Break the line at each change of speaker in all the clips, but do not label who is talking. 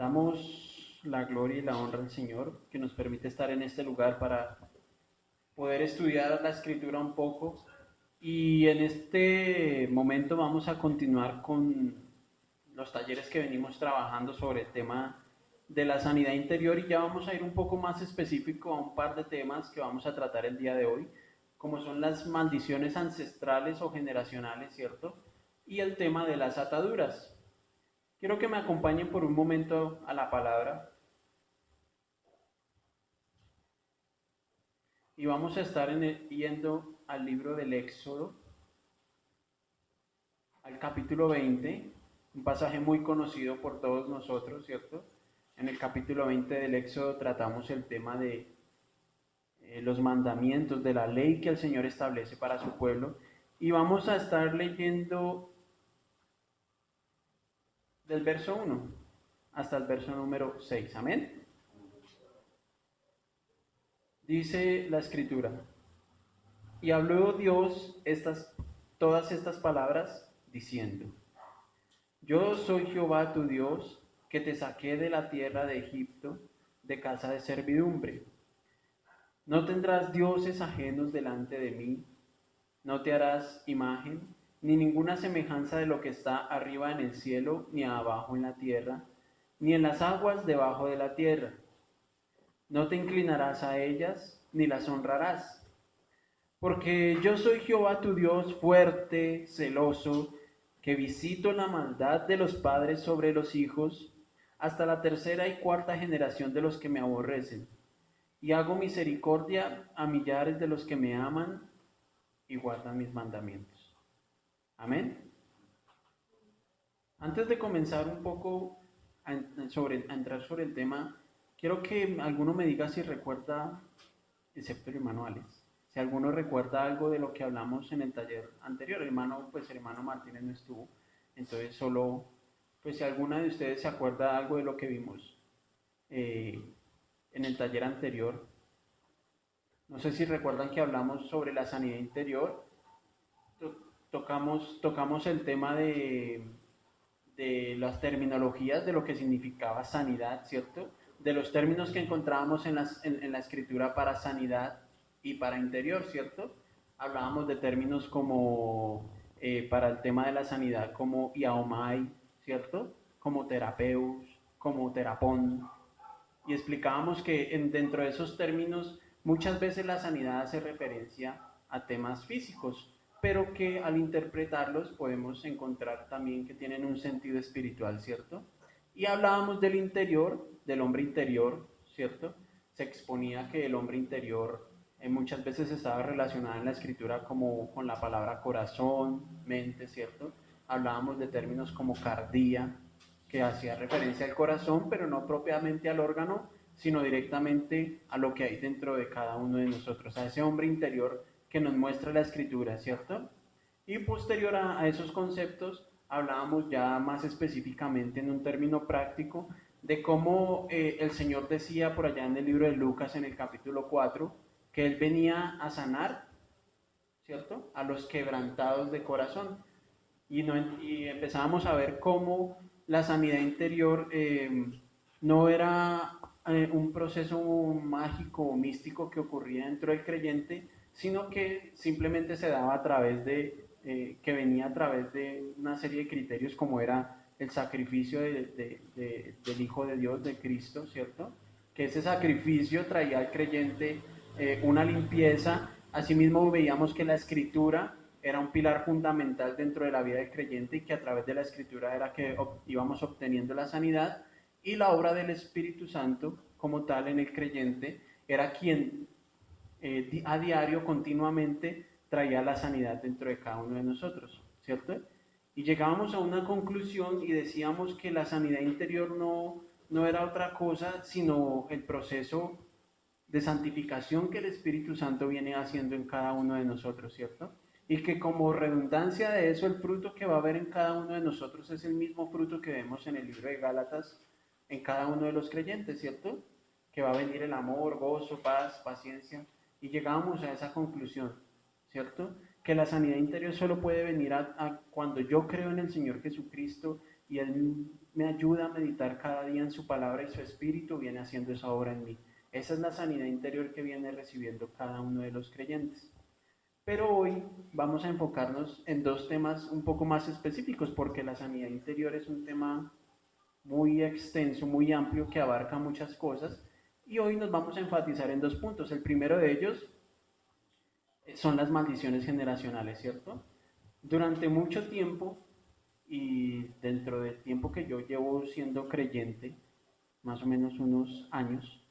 Damos la gloria y la honra al Señor que nos permite estar en este lugar para poder estudiar la escritura un poco. Y en este momento vamos a continuar con los talleres que venimos trabajando sobre el tema de la sanidad interior y ya vamos a ir un poco más específico a un par de temas que vamos a tratar el día de hoy, como son las maldiciones ancestrales o generacionales, ¿cierto? Y el tema de las ataduras. Quiero que me acompañen por un momento a la palabra y vamos a estar yendo al libro del Éxodo, al capítulo 20, un pasaje muy conocido por todos nosotros, ¿cierto? En el capítulo 20 del Éxodo tratamos el tema de los mandamientos, de la ley que el Señor establece para su pueblo y vamos a estar leyendo del verso 1 hasta el verso número 6. Amén. Dice la escritura: y habló Dios todas estas palabras diciendo: yo soy Jehová tu Dios, que te saqué de la tierra de Egipto, de casa de servidumbre. No tendrás dioses ajenos delante de mí, no te harás imagen, ni ninguna semejanza de lo que está arriba en el cielo, ni abajo en la tierra, ni en las aguas debajo de la tierra. No te inclinarás a ellas, ni las honrarás. Porque yo soy Jehová tu Dios, fuerte, celoso, que visito la maldad de los padres sobre los hijos, hasta la tercera y cuarta generación de los que me aborrecen, y hago misericordia a millares de los que me aman y guardan mis mandamientos. Amén. Antes de comenzar un poco a entrar sobre el tema, quiero que alguno me diga si recuerda, excepto el hermano Alex, si alguno recuerda algo de lo que hablamos en el taller anterior. El hermano Martínez no estuvo, entonces solo, pues si alguna de ustedes se acuerda algo de lo que vimos eh, en el taller anterior. No sé si recuerdan que hablamos sobre la sanidad interior, tocamos el tema de las terminologías de lo que significaba sanidad, ¿cierto? De los términos que encontrábamos en la escritura para sanidad y para interior, ¿cierto? Hablábamos de términos como para el tema de la sanidad, como iaomai, ¿cierto? Como terapeus, como terapón, y explicábamos que dentro de esos términos muchas veces la sanidad hace referencia a temas físicos, pero que al interpretarlos podemos encontrar también que tienen un sentido espiritual, ¿cierto? Y hablábamos del interior, del hombre interior, ¿cierto? Se exponía que el hombre interior muchas veces estaba relacionado en la escritura como con la palabra corazón, mente, ¿cierto? Hablábamos de términos como cardía, que hacía referencia al corazón, pero no propiamente al órgano, sino directamente a lo que hay dentro de cada uno de nosotros, a ese hombre interior que nos muestra la escritura, ¿cierto? Y posterior a esos conceptos, hablábamos ya más específicamente en un término práctico de cómo el Señor decía por allá en el libro de Lucas, en el capítulo 4, que Él venía a sanar, ¿cierto? A los quebrantados de corazón. Y empezábamos a ver cómo la sanidad interior no era un proceso mágico o místico que ocurría dentro del creyente, sino que simplemente se daba a través que venía a través de una serie de criterios como era el sacrificio del Hijo de Dios, de Cristo, ¿cierto? Que ese sacrificio traía al creyente una limpieza. Asimismo veíamos que la escritura era un pilar fundamental dentro de la vida del creyente y que a través de la escritura era que íbamos obteniendo la sanidad, y la obra del Espíritu Santo como tal en el creyente era quien a diario, continuamente, traía la sanidad dentro de cada uno de nosotros, ¿cierto? Y llegábamos a una conclusión y decíamos que la sanidad interior no era otra cosa sino el proceso de santificación que el Espíritu Santo viene haciendo en cada uno de nosotros, ¿cierto? Y que como redundancia de eso, el fruto que va a haber en cada uno de nosotros es el mismo fruto que vemos en el libro de Gálatas en cada uno de los creyentes, ¿cierto? Que va a venir el amor, gozo, paz, paciencia. Y llegamos a esa conclusión, ¿cierto? Que la sanidad interior solo puede venir cuando yo creo en el Señor Jesucristo y Él me ayuda a meditar cada día en su palabra y su espíritu viene haciendo esa obra en mí. Esa es la sanidad interior que viene recibiendo cada uno de los creyentes. Pero hoy vamos a enfocarnos en dos temas un poco más específicos, porque la sanidad interior es un tema muy extenso, muy amplio, que abarca muchas cosas. Y hoy nos vamos a enfatizar en dos puntos. El primero de ellos son las maldiciones generacionales, ¿cierto? Durante mucho tiempo, y dentro del tiempo que yo llevo siendo creyente, más o menos unos años,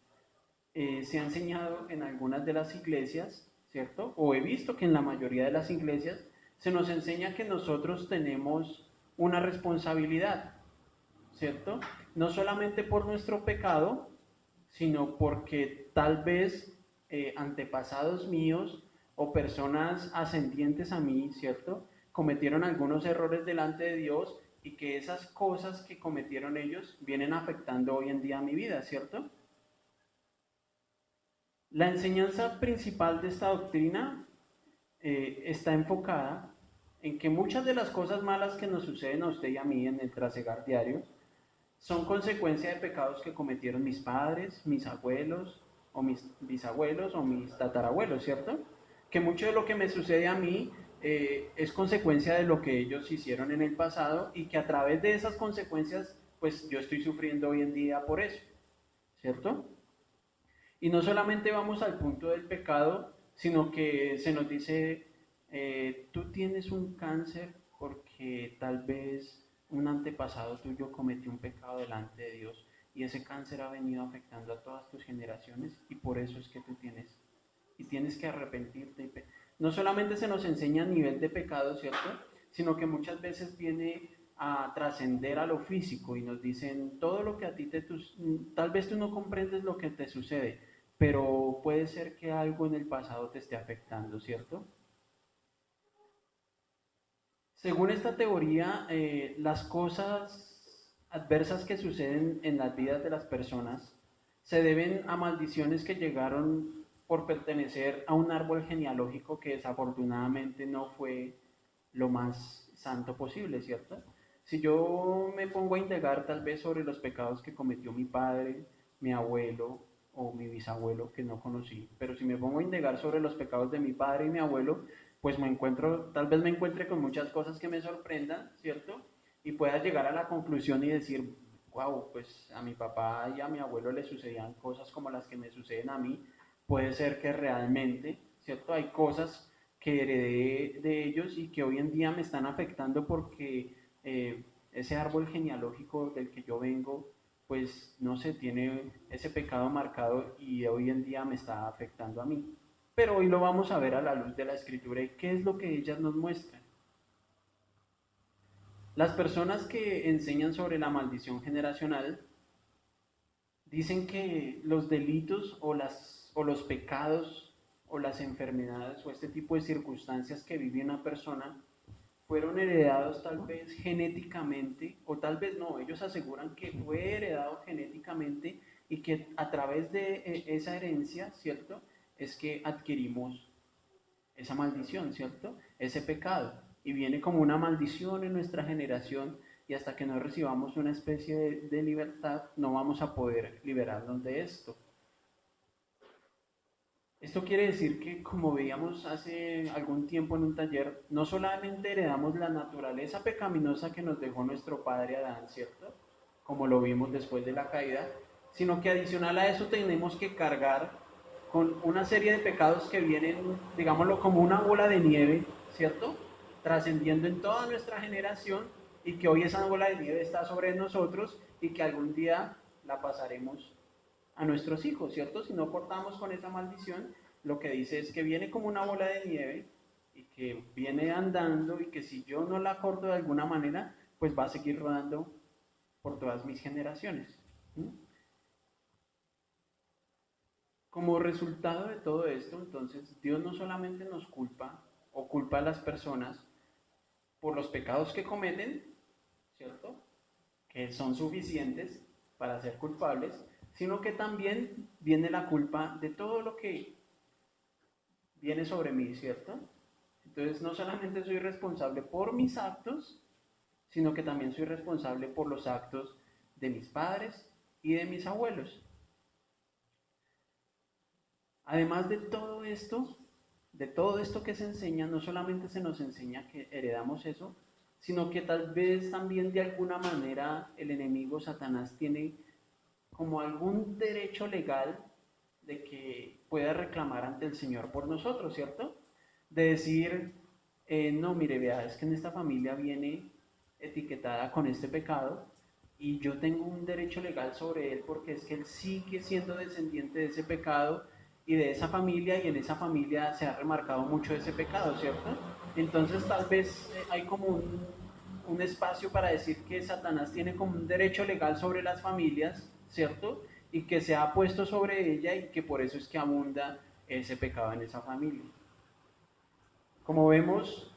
se ha enseñado en algunas de las iglesias, ¿cierto? O he visto que en la mayoría de las iglesias se nos enseña que nosotros tenemos una responsabilidad, ¿cierto? No solamente por nuestro pecado, sino porque tal vez antepasados míos o personas ascendientes a mí, ¿cierto? Cometieron algunos errores delante de Dios y que esas cosas que cometieron ellos vienen afectando hoy en día mi vida, ¿cierto? La enseñanza principal de esta doctrina está enfocada en que muchas de las cosas malas que nos suceden a usted y a mí en el trasegar diario son consecuencia de pecados que cometieron mis padres, mis abuelos, o mis bisabuelos, o mis tatarabuelos, ¿cierto? Que mucho de lo que me sucede a mí es consecuencia de lo que ellos hicieron en el pasado y que a través de esas consecuencias, pues yo estoy sufriendo hoy en día por eso, ¿cierto? Y no solamente vamos al punto del pecado, sino que se nos dice, tú tienes un cáncer porque tal vez un antepasado tuyo cometió un pecado delante de Dios y ese cáncer ha venido afectando a todas tus generaciones y por eso es que tú tienes y tienes que arrepentirte. No solamente se nos enseña a nivel de pecado, ¿cierto? Sino que muchas veces viene a trascender a lo físico y nos dicen todo lo que a ti tal vez tú no comprendes lo que te sucede, pero puede ser que algo en el pasado te esté afectando, ¿cierto? Según esta teoría, las cosas adversas que suceden en las vidas de las personas se deben a maldiciones que llegaron por pertenecer a un árbol genealógico que desafortunadamente no fue lo más santo posible, ¿cierto? Si yo me pongo a indagar tal vez sobre los pecados que cometió mi padre, mi abuelo o mi bisabuelo que no conocí, pero si me pongo a indagar sobre los pecados de mi padre y mi abuelo, pues tal vez me encuentre con muchas cosas que me sorprendan, ¿cierto? Y pueda llegar a la conclusión y decir, wow, pues a mi papá y a mi abuelo le sucedían cosas como las que me suceden a mí. Puede ser que realmente, ¿cierto? Hay cosas que heredé de ellos y que hoy en día me están afectando porque ese árbol genealógico del que yo vengo, pues no sé, tiene ese pecado marcado y hoy en día me está afectando a mí. Pero hoy lo vamos a ver a la luz de la escritura y qué es lo que ellas nos muestran. Las personas que enseñan sobre la maldición generacional dicen que los delitos o los pecados o las enfermedades o este tipo de circunstancias que vive una persona fueron heredados tal vez genéticamente o tal vez no, ellos aseguran que fue heredado genéticamente y que a través de esa herencia, ¿cierto? Es que adquirimos esa maldición, ¿cierto? Ese pecado. Y viene como una maldición en nuestra generación y hasta que no recibamos una especie de libertad no vamos a poder liberarnos de esto. Esto quiere decir que, como veíamos hace algún tiempo en un taller, no solamente heredamos la naturaleza pecaminosa que nos dejó nuestro padre Adán, ¿cierto? Como lo vimos después de la caída, sino que adicional a eso tenemos que cargar con una serie de pecados que vienen, digámoslo, como una bola de nieve, ¿cierto? Trascendiendo en toda nuestra generación y que hoy esa bola de nieve está sobre nosotros y que algún día la pasaremos a nuestros hijos, ¿cierto? Si no cortamos con esa maldición, lo que dice es que viene como una bola de nieve y que viene andando y que si yo no la corto de alguna manera, pues va a seguir rodando por todas mis generaciones. ¿Sí? Como resultado de todo esto, entonces, Dios no solamente nos culpa o culpa a las personas por los pecados que cometen, ¿cierto? Que son suficientes para ser culpables, sino que también viene la culpa de todo lo que viene sobre mí, ¿cierto? Entonces no solamente soy responsable por mis actos, sino que también soy responsable por los actos de mis padres y de mis abuelos. Además de todo esto que se enseña, no solamente se nos enseña que heredamos eso, sino que tal vez también de alguna manera el enemigo Satanás tiene como algún derecho legal de que pueda reclamar ante el Señor por nosotros, ¿cierto? De decir, no, mire, vea, es que en esta familia viene etiquetada con este pecado y yo tengo un derecho legal sobre él porque es que él sigue siendo descendiente de ese pecado y de esa familia y en esa familia se ha remarcado mucho ese pecado, ¿cierto? Entonces tal vez hay como un espacio para decir que Satanás tiene como un derecho legal sobre las familias, ¿cierto? Y que se ha puesto sobre ella y que por eso es que abunda ese pecado en esa familia. Como vemos,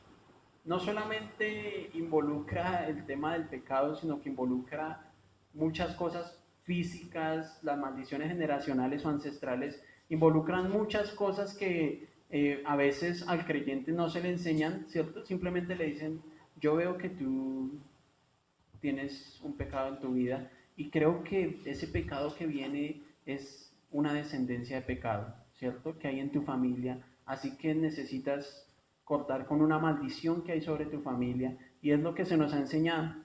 no solamente involucra el tema del pecado, sino que involucra muchas cosas físicas, las maldiciones generacionales o ancestrales, involucran muchas cosas que a veces al creyente no se le enseñan, ¿cierto? Simplemente le dicen, yo veo que tú tienes un pecado en tu vida y creo que ese pecado que viene es una descendencia de pecado, ¿cierto? Que hay en tu familia, así que necesitas cortar con una maldición que hay sobre tu familia y es lo que se nos ha enseñado.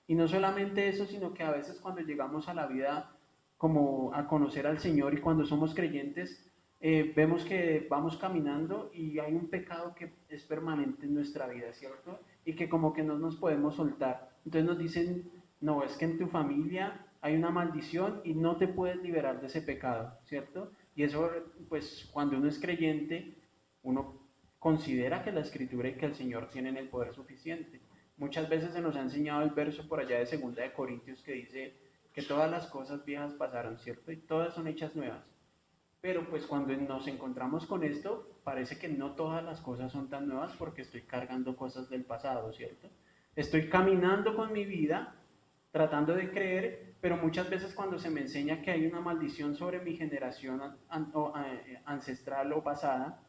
Y no solamente eso, sino que a veces cuando llegamos a la vida como a conocer al Señor y cuando somos creyentes, vemos que vamos caminando y hay un pecado que es permanente en nuestra vida, ¿cierto? Y que como que no nos podemos soltar. Entonces nos dicen, no, es que en tu familia hay una maldición y no te puedes liberar de ese pecado, ¿cierto? Y eso, pues cuando uno es creyente, uno considera que la Escritura y que el Señor tienen el poder suficiente. Muchas veces se nos ha enseñado el verso por allá de 2 Corintios que dice que todas las cosas viejas pasaron, ¿cierto? Y todas son hechas nuevas. Pero pues cuando nos encontramos con esto, parece que no todas las cosas son tan nuevas porque estoy cargando cosas del pasado, ¿cierto? Estoy caminando con mi vida, tratando de creer, pero muchas veces cuando se me enseña que hay una maldición sobre mi generación ancestral o pasada,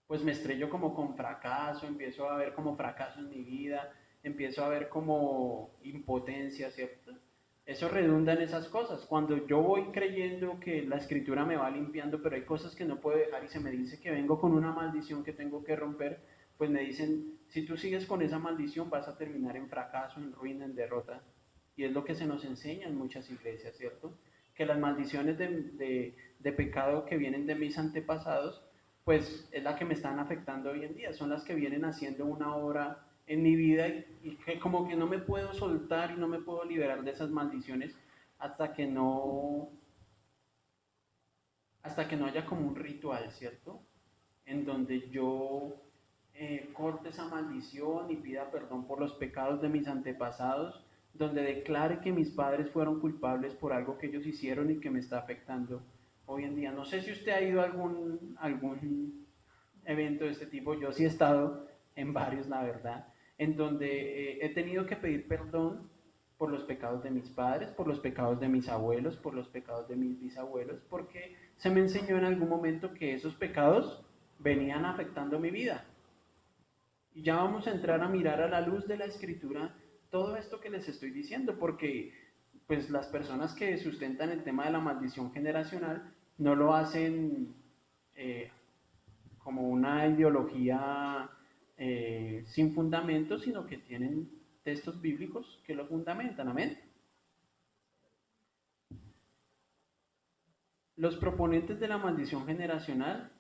pues me estrello como con fracaso, empiezo a ver como fracaso en mi vida, empiezo a ver como impotencia, ¿cierto? Eso redunda en esas cosas. Cuando yo voy creyendo que la escritura me va limpiando, pero hay cosas que no puedo dejar y se me dice que vengo con una maldición que tengo que romper, pues me dicen, si tú sigues con esa maldición vas a terminar en fracaso, en ruina, en derrota. Y es lo que se nos enseña en muchas iglesias, ¿cierto? Que las maldiciones de pecado que vienen de mis antepasados pues es la que me están afectando hoy en día, son las que vienen haciendo una obra en mi vida y que como que no me puedo soltar y no me puedo liberar de esas maldiciones hasta que no, hasta que no haya como un ritual, ¿cierto? En donde yo corte esa maldición y pida perdón por los pecados de mis antepasados, donde declare que mis padres fueron culpables por algo que ellos hicieron y que me está afectando hoy en día. No sé si usted ha ido a algún evento de este tipo, yo sí he estado en varios, la verdad, en donde he tenido que pedir perdón por los pecados de mis padres, por los pecados de mis abuelos, por los pecados de mis bisabuelos, porque se me enseñó en algún momento que esos pecados venían afectando mi vida. Y ya vamos a entrar a mirar a la luz de la escritura todo esto que les estoy diciendo, porque pues las personas que sustentan el tema de la maldición generacional no lo hacen eh, como una ideología sin fundamento, sino que tienen textos bíblicos que lo fundamentan. Amén. Los proponentes de la maldición generacional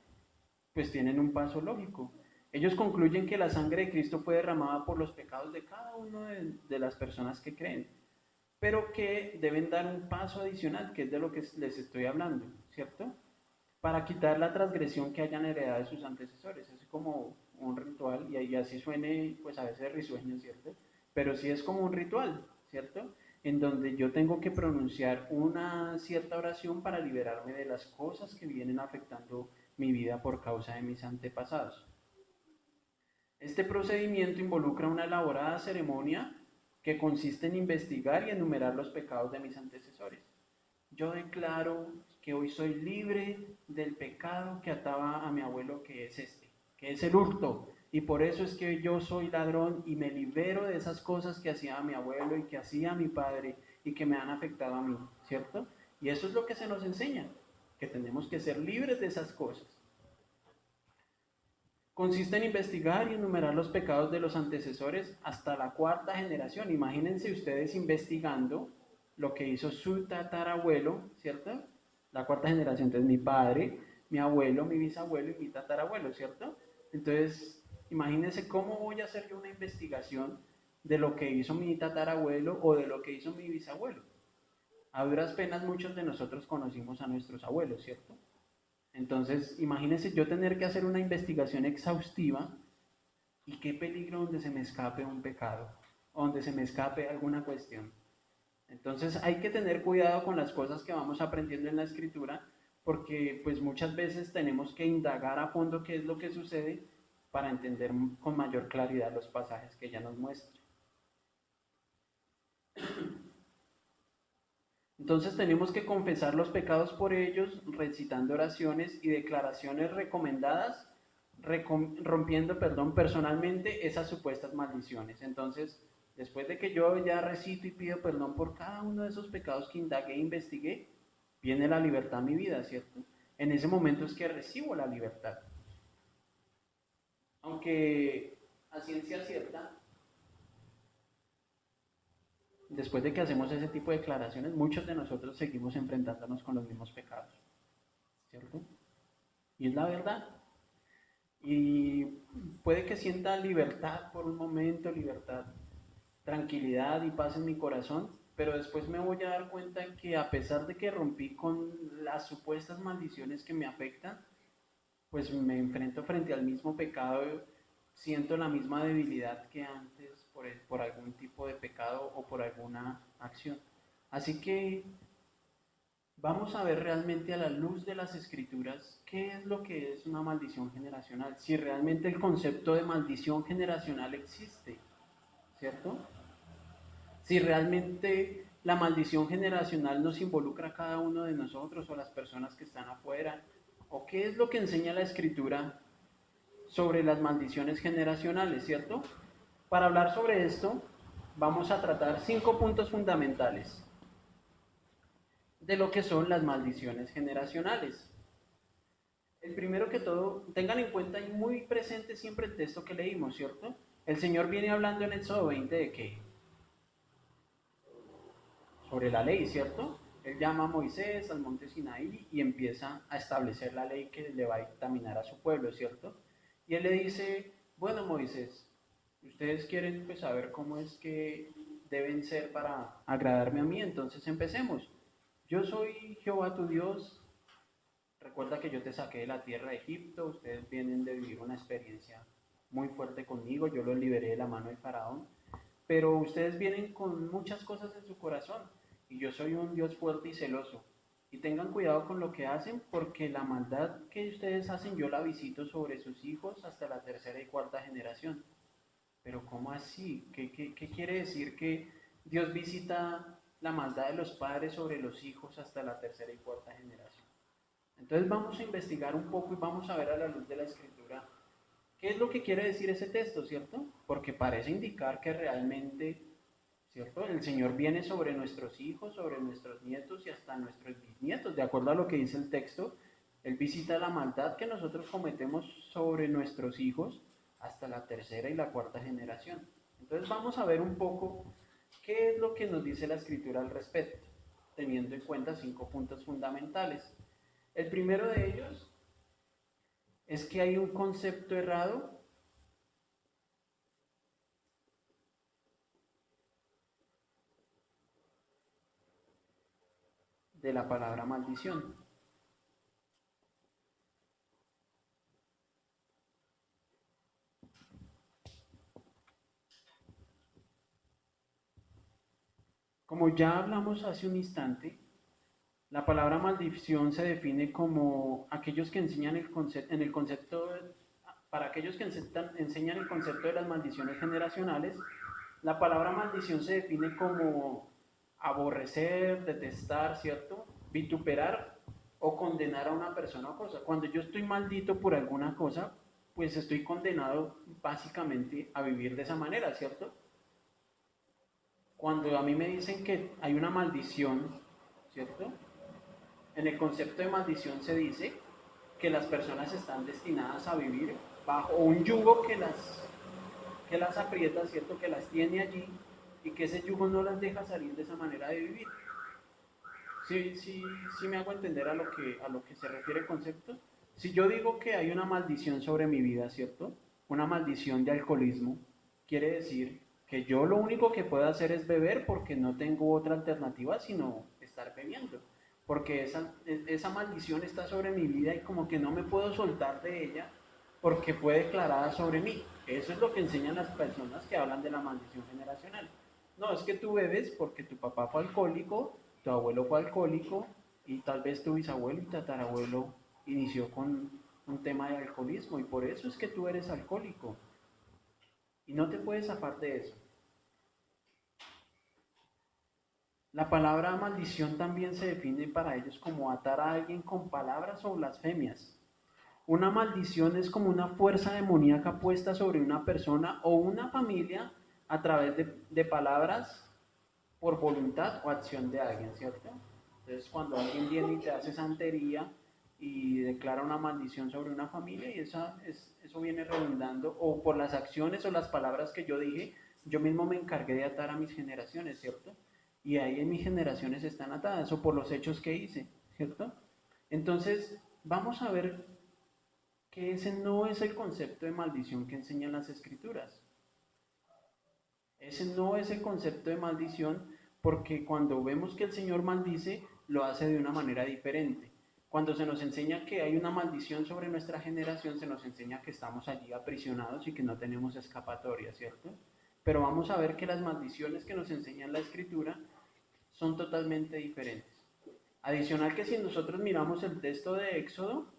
pues tienen un paso lógico. Ellos concluyen que la sangre de Cristo fue derramada por los pecados de cada uno de las personas que creen, pero que deben dar un paso adicional, que es de lo que les estoy hablando, ¿cierto? Para quitar la transgresión que hayan heredado de sus antecesores. Es como un ritual, y así suene, pues a veces risueño, ¿cierto? Pero sí es como un ritual, ¿cierto? En donde yo tengo que pronunciar una cierta oración para liberarme de las cosas que vienen afectando mi vida por causa de mis antepasados. Este procedimiento involucra una elaborada ceremonia que consiste en investigar y enumerar los pecados de mis antecesores. Yo declaro que hoy soy libre del pecado que ataba a mi abuelo, que es este, que es el hurto, Y por eso es que yo soy ladrón y me libero de esas cosas que hacía mi abuelo y que hacía mi padre y que me han afectado a mí, ¿cierto? Y eso es lo que se nos enseña, que tenemos que ser libres de esas cosas. Consiste en investigar y enumerar los pecados de los antecesores hasta la cuarta generación. Imagínense ustedes investigando lo que hizo su tatarabuelo, ¿cierto? La cuarta generación, entonces mi padre, mi abuelo, mi bisabuelo y mi tatarabuelo, ¿cierto? Entonces, imagínense cómo voy a hacer yo una investigación de lo que hizo mi tatarabuelo o de lo que hizo mi bisabuelo. A duras penas muchos de nosotros conocimos a nuestros abuelos, ¿cierto? Entonces, imagínense yo tener que hacer una investigación exhaustiva y qué peligro donde se me escape un pecado, donde se me escape alguna cuestión. Entonces, hay que tener cuidado con las cosas que vamos aprendiendo en la escritura, porque pues muchas veces tenemos que indagar a fondo qué es lo que sucede para entender con mayor claridad los pasajes que ella nos muestra. Entonces tenemos que confesar los pecados por ellos, recitando oraciones y declaraciones recomendadas, rompiendo, personalmente esas supuestas maldiciones. Entonces, después de que yo ya recito y pido perdón por cada uno de esos pecados que indagué e investigué, viene la libertad a mi vida, ¿cierto? En ese momento es que recibo la libertad. Aunque a ciencia cierta, después de que hacemos ese tipo de declaraciones, muchos de nosotros seguimos enfrentándonos con los mismos pecados, ¿cierto? Y es la verdad. Y puede que sienta libertad por un momento, libertad, tranquilidad y paz en mi corazón, pero después me voy a dar cuenta que a pesar de que rompí con las supuestas maldiciones que me afectan, pues me enfrento frente al mismo pecado, siento la misma debilidad que antes por algún tipo de pecado o por alguna acción. Así que vamos a ver realmente a la luz de las escrituras qué es lo que es una maldición generacional, si realmente el concepto de maldición generacional existe, ¿cierto? Si realmente la maldición generacional nos involucra a cada uno de nosotros o a las personas que están afuera, o qué es lo que enseña la escritura sobre las maldiciones generacionales, ¿cierto? Para hablar sobre esto, vamos a tratar 5 puntos fundamentales de lo que son las maldiciones generacionales. El primero que todo, tengan en cuenta y muy presente siempre el texto que leímos, ¿cierto? El Señor viene hablando en Éxodo 20 de qué? Sobre la ley, ¿cierto? Él llama a Moisés al monte Sinaí y empieza a establecer la ley que le va a dictaminar a su pueblo, ¿cierto? Y él le dice, bueno Moisés, ustedes quieren pues saber cómo es que deben ser para agradarme a mí, entonces empecemos. Yo soy Jehová tu Dios. Recuerda que yo te saqué de la tierra de Egipto, ustedes vienen de vivir una experiencia muy fuerte conmigo, yo los liberé de la mano del faraón, pero ustedes vienen con muchas cosas en su corazón y yo soy un Dios fuerte y celoso. Y tengan cuidado con lo que hacen porque la maldad que ustedes hacen yo la visito sobre sus hijos hasta la tercera y cuarta generación. Pero ¿cómo así? ¿Qué quiere decir que Dios visita la maldad de los padres sobre los hijos hasta la tercera y cuarta generación? Entonces vamos a investigar un poco y vamos a ver a la luz de la escritura qué es lo que quiere decir ese texto, ¿cierto? Porque parece indicar que realmente, ¿cierto? El Señor viene sobre nuestros hijos, sobre nuestros nietos y hasta nuestros bisnietos, de acuerdo a lo que dice el texto. Él visita la maldad que nosotros cometemos sobre nuestros hijos hasta la tercera y la cuarta generación. Entonces vamos a ver un poco qué es lo que nos dice la escritura al respecto, teniendo en cuenta 5 puntos fundamentales. El primero de ellos es que hay un concepto errado de la palabra maldición. Como ya hablamos hace un instante, la palabra maldición se define como aquellos que enseñan en el concepto, para aquellos que enseñan el concepto de las maldiciones generacionales, la palabra maldición se define como aborrecer, detestar, ¿cierto? Vituperar o condenar a una persona o cosa. Cuando yo estoy maldito por alguna cosa, pues estoy condenado básicamente a vivir de esa manera, ¿cierto? Cuando a mí me dicen que hay una maldición, ¿cierto? En el concepto de maldición se dice que las personas están destinadas a vivir bajo un yugo que las aprieta, ¿cierto? Que las tiene allí y que ese yugo no las deja salir de esa manera de vivir. Sí, sí, sí me hago entender a lo que se refiere el concepto. Si yo digo que hay una maldición sobre mi vida, ¿cierto? Una maldición de alcoholismo, quiere decir que yo lo único que puedo hacer es beber porque no tengo otra alternativa sino estar bebiendo. Porque esa maldición está sobre mi vida y como que no me puedo soltar de ella porque fue declarada sobre mí. Eso es lo que enseñan las personas que hablan de la maldición generacional. No, es que tú bebes porque tu papá fue alcohólico, tu abuelo fue alcohólico y tal vez tu bisabuelo y tatarabuelo inició con un tema de alcoholismo y por eso es que tú eres alcohólico y no te puedes zafar de eso. La palabra maldición también se define para ellos como atar a alguien con palabras o blasfemias. Una maldición es como una fuerza demoníaca puesta sobre una persona o una familia a través de palabras por voluntad o acción de alguien, ¿cierto? Entonces, cuando alguien viene y te hace santería y declara una maldición sobre una familia, y eso viene redundando, o por las acciones o las palabras que yo dije, yo mismo me encargué de atar a mis generaciones, ¿cierto? Y ahí en mis generaciones están atadas, o por los hechos que hice, ¿cierto? Entonces, vamos a ver que ese no es el concepto de maldición que enseñan las escrituras. Ese no es el concepto de maldición porque cuando vemos que el Señor maldice, lo hace de una manera diferente. Cuando se nos enseña que hay una maldición sobre nuestra generación, se nos enseña que estamos allí aprisionados y que no tenemos escapatoria, ¿cierto? Pero vamos a ver que las maldiciones que nos enseña la Escritura son totalmente diferentes. Adicional que si nosotros miramos el texto de Éxodo,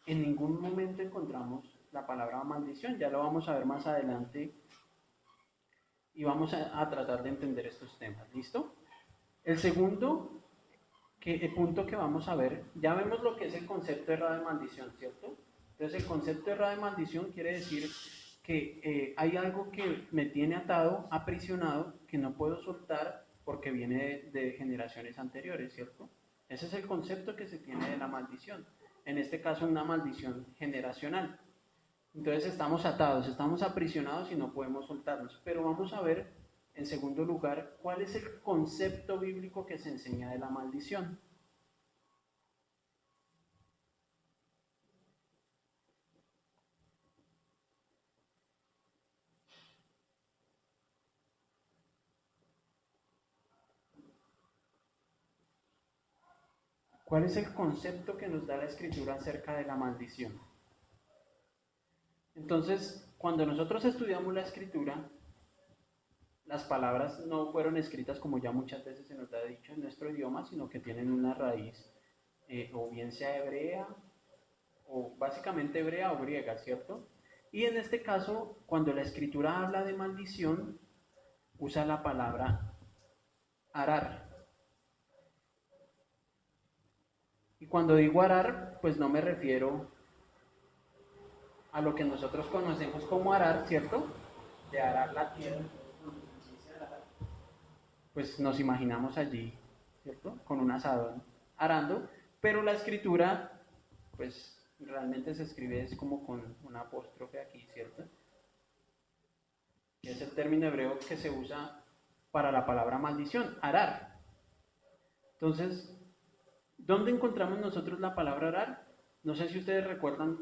en ningún momento encontramos la palabra maldición, ya lo vamos a ver más adelante y vamos a tratar de entender estos temas. ¿Listo? El segundo el punto que vamos a ver, ya vemos lo que es el concepto errado de maldición, ¿cierto? Entonces el concepto errado de maldición quiere decir que hay algo que me tiene atado, aprisionado, que no puedo soltar porque viene de generaciones anteriores, ¿cierto? Ese es el concepto que se tiene de la maldición. En este caso, una maldición generacional. Entonces estamos atados, estamos aprisionados y no podemos soltarnos. Pero vamos a ver, en segundo lugar, cuál es el concepto bíblico que se enseña de la maldición. ¿Cuál es el concepto que nos da la Escritura acerca de la maldición? Entonces, cuando nosotros estudiamos la Escritura, las palabras no fueron escritas como ya muchas veces se nos ha dicho en nuestro idioma, sino que tienen una raíz, o bien sea hebrea, o básicamente hebrea o griega, ¿cierto? Y en este caso, cuando la Escritura habla de maldición, usa la palabra arar. Y cuando digo arar, pues no me refiero a lo que nosotros conocemos como arar, ¿cierto? De arar la tierra. Pues nos imaginamos allí, ¿cierto? Con un asadón arando, pero la escritura, pues realmente se escribe es como con una apóstrofe aquí, ¿cierto? Que es el término hebreo que se usa para la palabra maldición, arar. Entonces, ¿dónde encontramos nosotros la palabra arar? No sé si ustedes recuerdan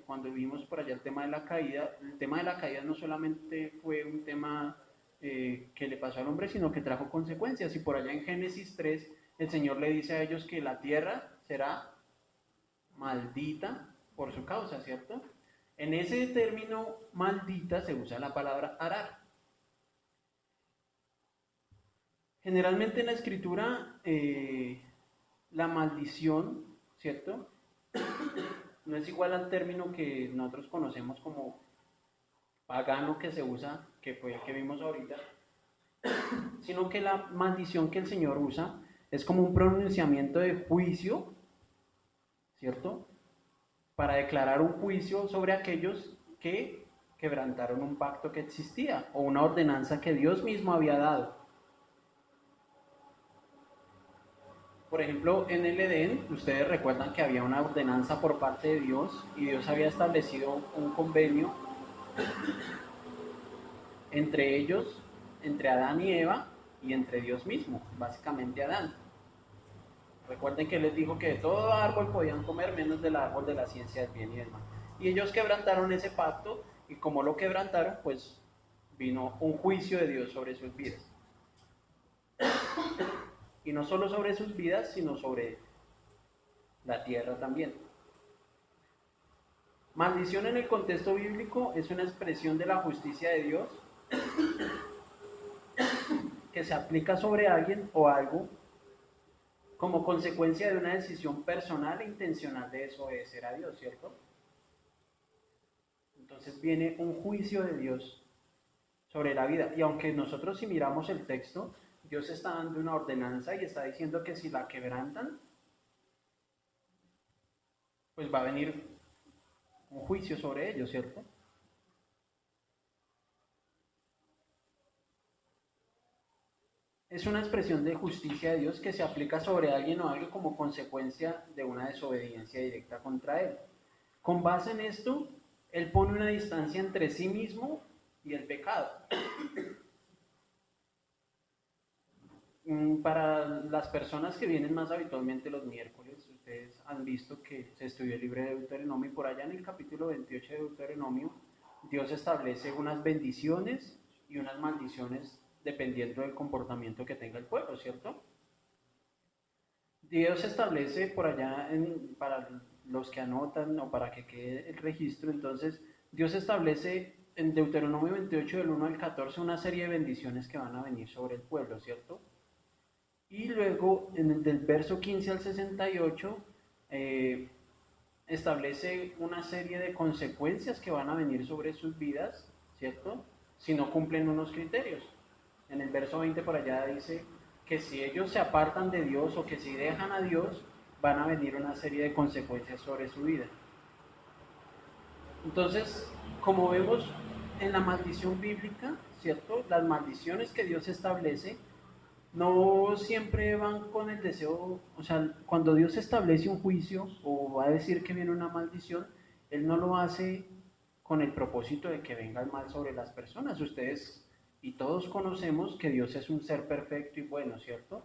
cuando vimos por allá el tema de la caída. El tema de la caída no solamente fue un tema que le pasó al hombre, sino que trajo consecuencias. Y por allá en Génesis 3, el Señor le dice a ellos que la tierra será maldita por su causa, ¿cierto? En ese término maldita se usa la palabra arar. Generalmente en la escritura, la maldición, ¿cierto? No es igual al término que nosotros conocemos como pagano que se usa, que fue el que vimos ahorita, sino que la maldición que el Señor usa es como un pronunciamiento de juicio, ¿cierto? Para declarar un juicio sobre aquellos que quebrantaron un pacto que existía o una ordenanza que Dios mismo había dado. Por ejemplo, en el Edén, ustedes recuerdan que había una ordenanza por parte de Dios y Dios había establecido un convenio entre ellos, entre Adán y Eva y entre Dios mismo, básicamente Adán. Recuerden que Él les dijo que de todo árbol podían comer menos del árbol de la ciencia del bien y del mal. Y ellos quebrantaron ese pacto y como lo quebrantaron, pues vino un juicio de Dios sobre sus vidas. Y no solo sobre sus vidas, sino sobre la tierra también. Maldición en el contexto bíblico es una expresión de la justicia de Dios que se aplica sobre alguien o algo como consecuencia de una decisión personal e intencional de desobedecer a Dios, ¿cierto? Entonces viene un juicio de Dios sobre la vida. Y aunque nosotros si miramos el texto, Dios está dando una ordenanza y está diciendo que si la quebrantan, pues va a venir un juicio sobre ellos, ¿cierto? Es una expresión de justicia de Dios que se aplica sobre alguien o algo como consecuencia de una desobediencia directa contra Él. Con base en esto, Él pone una distancia entre sí mismo y el pecado. Para las personas que vienen más habitualmente los miércoles, ustedes han visto que se estudió el libro de Deuteronomio y por allá en el capítulo 28 de Deuteronomio, Dios establece unas bendiciones y unas maldiciones dependiendo del comportamiento que tenga el pueblo, ¿cierto? Dios establece por allá, para los que anotan o para que quede el registro, entonces Dios establece en Deuteronomio 28 del 1 al 14 una serie de bendiciones que van a venir sobre el pueblo, ¿cierto? Y luego, del verso 15 al 68, establece una serie de consecuencias que van a venir sobre sus vidas, ¿cierto? Si no cumplen unos criterios. En el verso 20 por allá dice que si ellos se apartan de Dios o que si dejan a Dios, van a venir una serie de consecuencias sobre su vida. Entonces, como vemos en la maldición bíblica, ¿cierto? Las maldiciones que Dios establece no siempre van con el deseo, o sea, cuando Dios establece un juicio o va a decir que viene una maldición, Él no lo hace con el propósito de que venga el mal sobre las personas. Ustedes y todos conocemos que Dios es un ser perfecto y bueno, ¿cierto?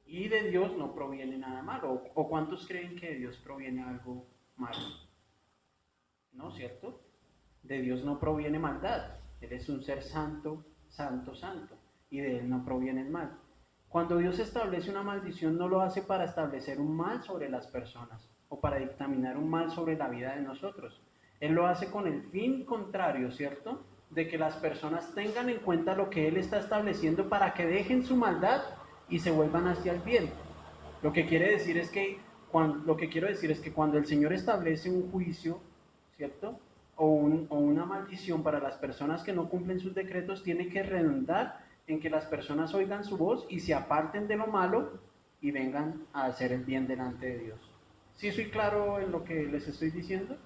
Y de Dios no proviene nada malo. ¿O cuántos creen que de Dios proviene algo malo? ¿No, cierto? De Dios no proviene maldad. Él es un ser santo, santo, santo. Y de Él no proviene el mal. Cuando Dios establece una maldición, no lo hace para establecer un mal sobre las personas o para dictaminar un mal sobre la vida de nosotros. Él lo hace con el fin contrario, ¿cierto? De que las personas tengan en cuenta lo que Él está estableciendo para que dejen su maldad y se vuelvan hacia el bien. Lo que quiere decir es que lo que quiero decir es que cuando el Señor establece un juicio, ¿cierto? O una maldición para las personas que no cumplen sus decretos, tiene que redundar en que las personas oigan su voz y se aparten de lo malo y vengan a hacer el bien delante de Dios. ¿Sí soy claro en lo que les estoy diciendo?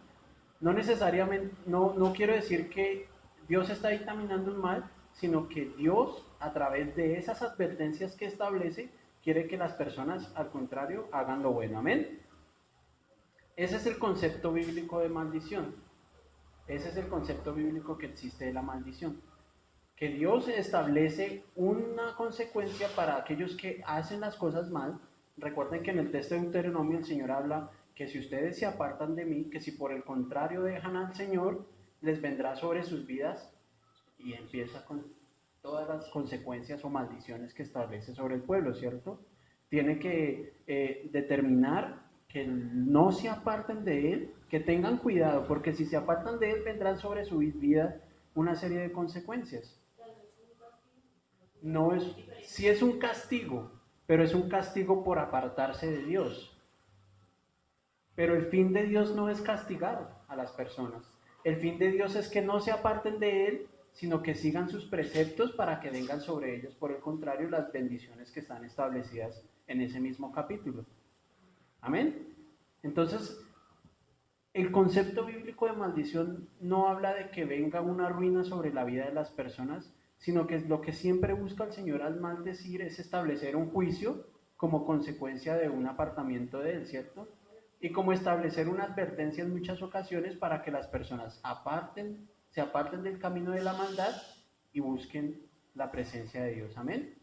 No necesariamente, no quiero decir que Dios está dictaminando un mal, sino que Dios, a través de esas advertencias que establece, quiere que las personas, al contrario, hagan lo bueno. Amén. Ese es el concepto bíblico de maldición. Ese es el concepto bíblico que existe de la maldición. Que Dios establece una consecuencia para aquellos que hacen las cosas mal. Recuerden que en el texto de Deuteronomio el Señor habla que si ustedes se apartan de mí, que si por el contrario dejan al Señor, les vendrá sobre sus vidas, y empieza con todas las consecuencias o maldiciones que establece sobre el pueblo, ¿cierto? Tiene que determinar que no se aparten de Él, que tengan cuidado, porque si se apartan de Él vendrán sobre su vida una serie de consecuencias. No es, sí es un castigo, pero es un castigo por apartarse de Dios. Pero el fin de Dios no es castigar a las personas. El fin de Dios es que no se aparten de Él, sino que sigan sus preceptos para que vengan sobre ellos, por el contrario, las bendiciones que están establecidas en ese mismo capítulo. Amén. Entonces, el concepto bíblico de maldición no habla de que venga una ruina sobre la vida de las personas, sino que lo que siempre busca el Señor al maldecir es establecer un juicio como consecuencia de un apartamiento de Él, ¿cierto? Y como establecer una advertencia en muchas ocasiones para que las personas se aparten del camino de la maldad y busquen la presencia de Dios. Amén.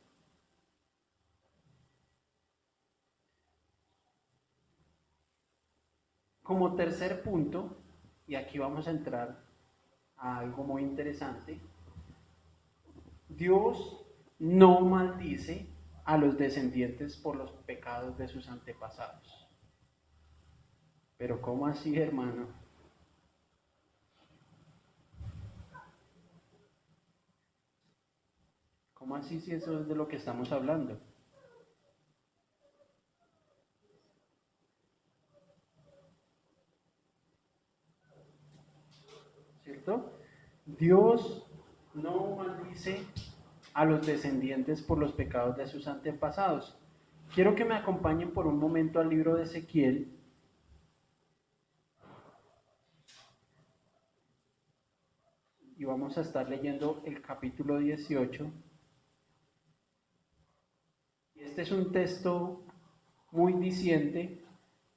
Como tercer punto, y aquí vamos a entrar a algo muy interesante, Dios no maldice a los descendientes por los pecados de sus antepasados. Pero ¿cómo así, hermano? ¿Cómo así si eso es de lo que estamos hablando? ¿Cierto? Dios no maldice a los descendientes por los pecados de sus antepasados. Quiero que me acompañen por un momento al libro de Ezequiel. Y vamos a estar leyendo el capítulo 18. Y este es un texto muy diciente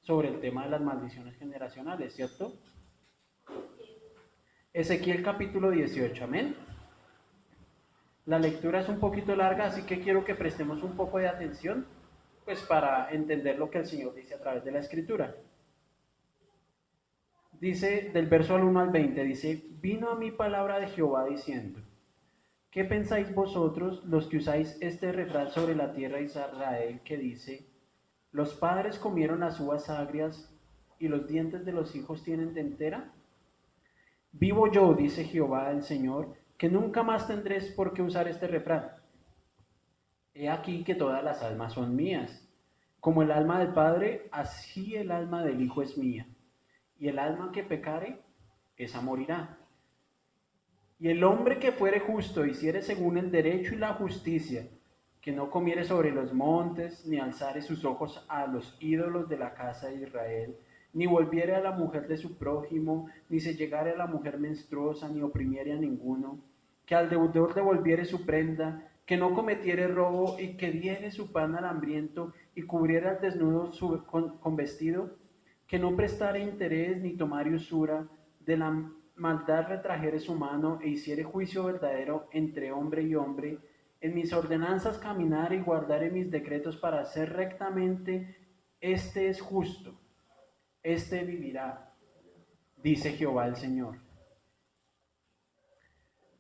sobre el tema de las maldiciones generacionales, ¿cierto? Ezequiel capítulo 18, amén. La lectura es un poquito larga, así que quiero que prestemos un poco de atención, pues para entender lo que el Señor dice a través de la Escritura. Dice del verso al 1 al 20, dice, vino a mí palabra de Jehová diciendo, ¿qué pensáis vosotros los que usáis este refrán sobre la tierra de Israel que dice, los padres comieron las uvas agrias y los dientes de los hijos tienen dentera? Vivo yo, dice Jehová el Señor, que nunca más tendréis por qué usar este refrán. He aquí que todas las almas son mías. Como el alma del Padre, así el alma del Hijo es mía. Y el alma que pecare, esa morirá. Y el hombre que fuere justo, hiciere según el derecho y la justicia, que no comiere sobre los montes, ni alzare sus ojos a los ídolos de la casa de Israel, ni volviere a la mujer de su prójimo, ni se llegare a la mujer menstruosa, ni oprimiere a ninguno, que al deudor devolviere su prenda, que no cometiere robo y que diere su pan al hambriento y cubriera al desnudo con vestido, que no prestare interés ni tomare usura, de la maldad retrajere su mano e hiciere juicio verdadero entre hombre y hombre, en mis ordenanzas caminar y guardar en mis decretos para hacer rectamente, este es justo, este vivirá, dice Jehová el Señor.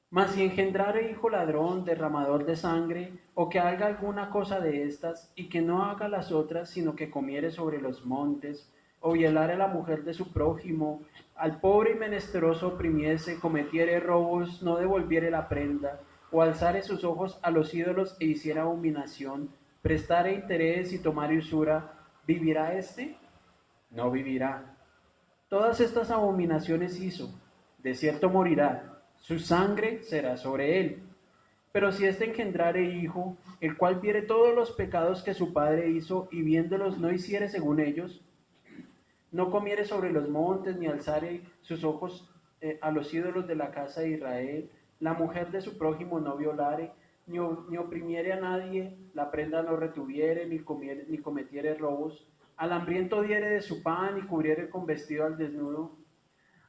Mas si engendrare hijo ladrón, derramador de sangre, o que haga alguna cosa de estas, y que no haga las otras, sino que comiere sobre los montes, o violare a la mujer de su prójimo, al pobre y menesteroso oprimiese, cometiere robos, no devolviere la prenda, o alzare sus ojos a los ídolos e hiciera abominación, prestare interés y tomare usura, ¿vivirá éste? No vivirá. Todas estas abominaciones hizo, de cierto morirá, su sangre será sobre él. Pero si éste engendrare hijo, el cual viere todos los pecados que su padre hizo, y viéndolos no hiciere según ellos, no comiere sobre los montes, ni alzare sus ojos a los ídolos de la casa de Israel, la mujer de su prójimo no violare, ni oprimiere a nadie, la prenda no retuviere, ni cometiere robos, al hambriento diere de su pan y cubriere con vestido al desnudo,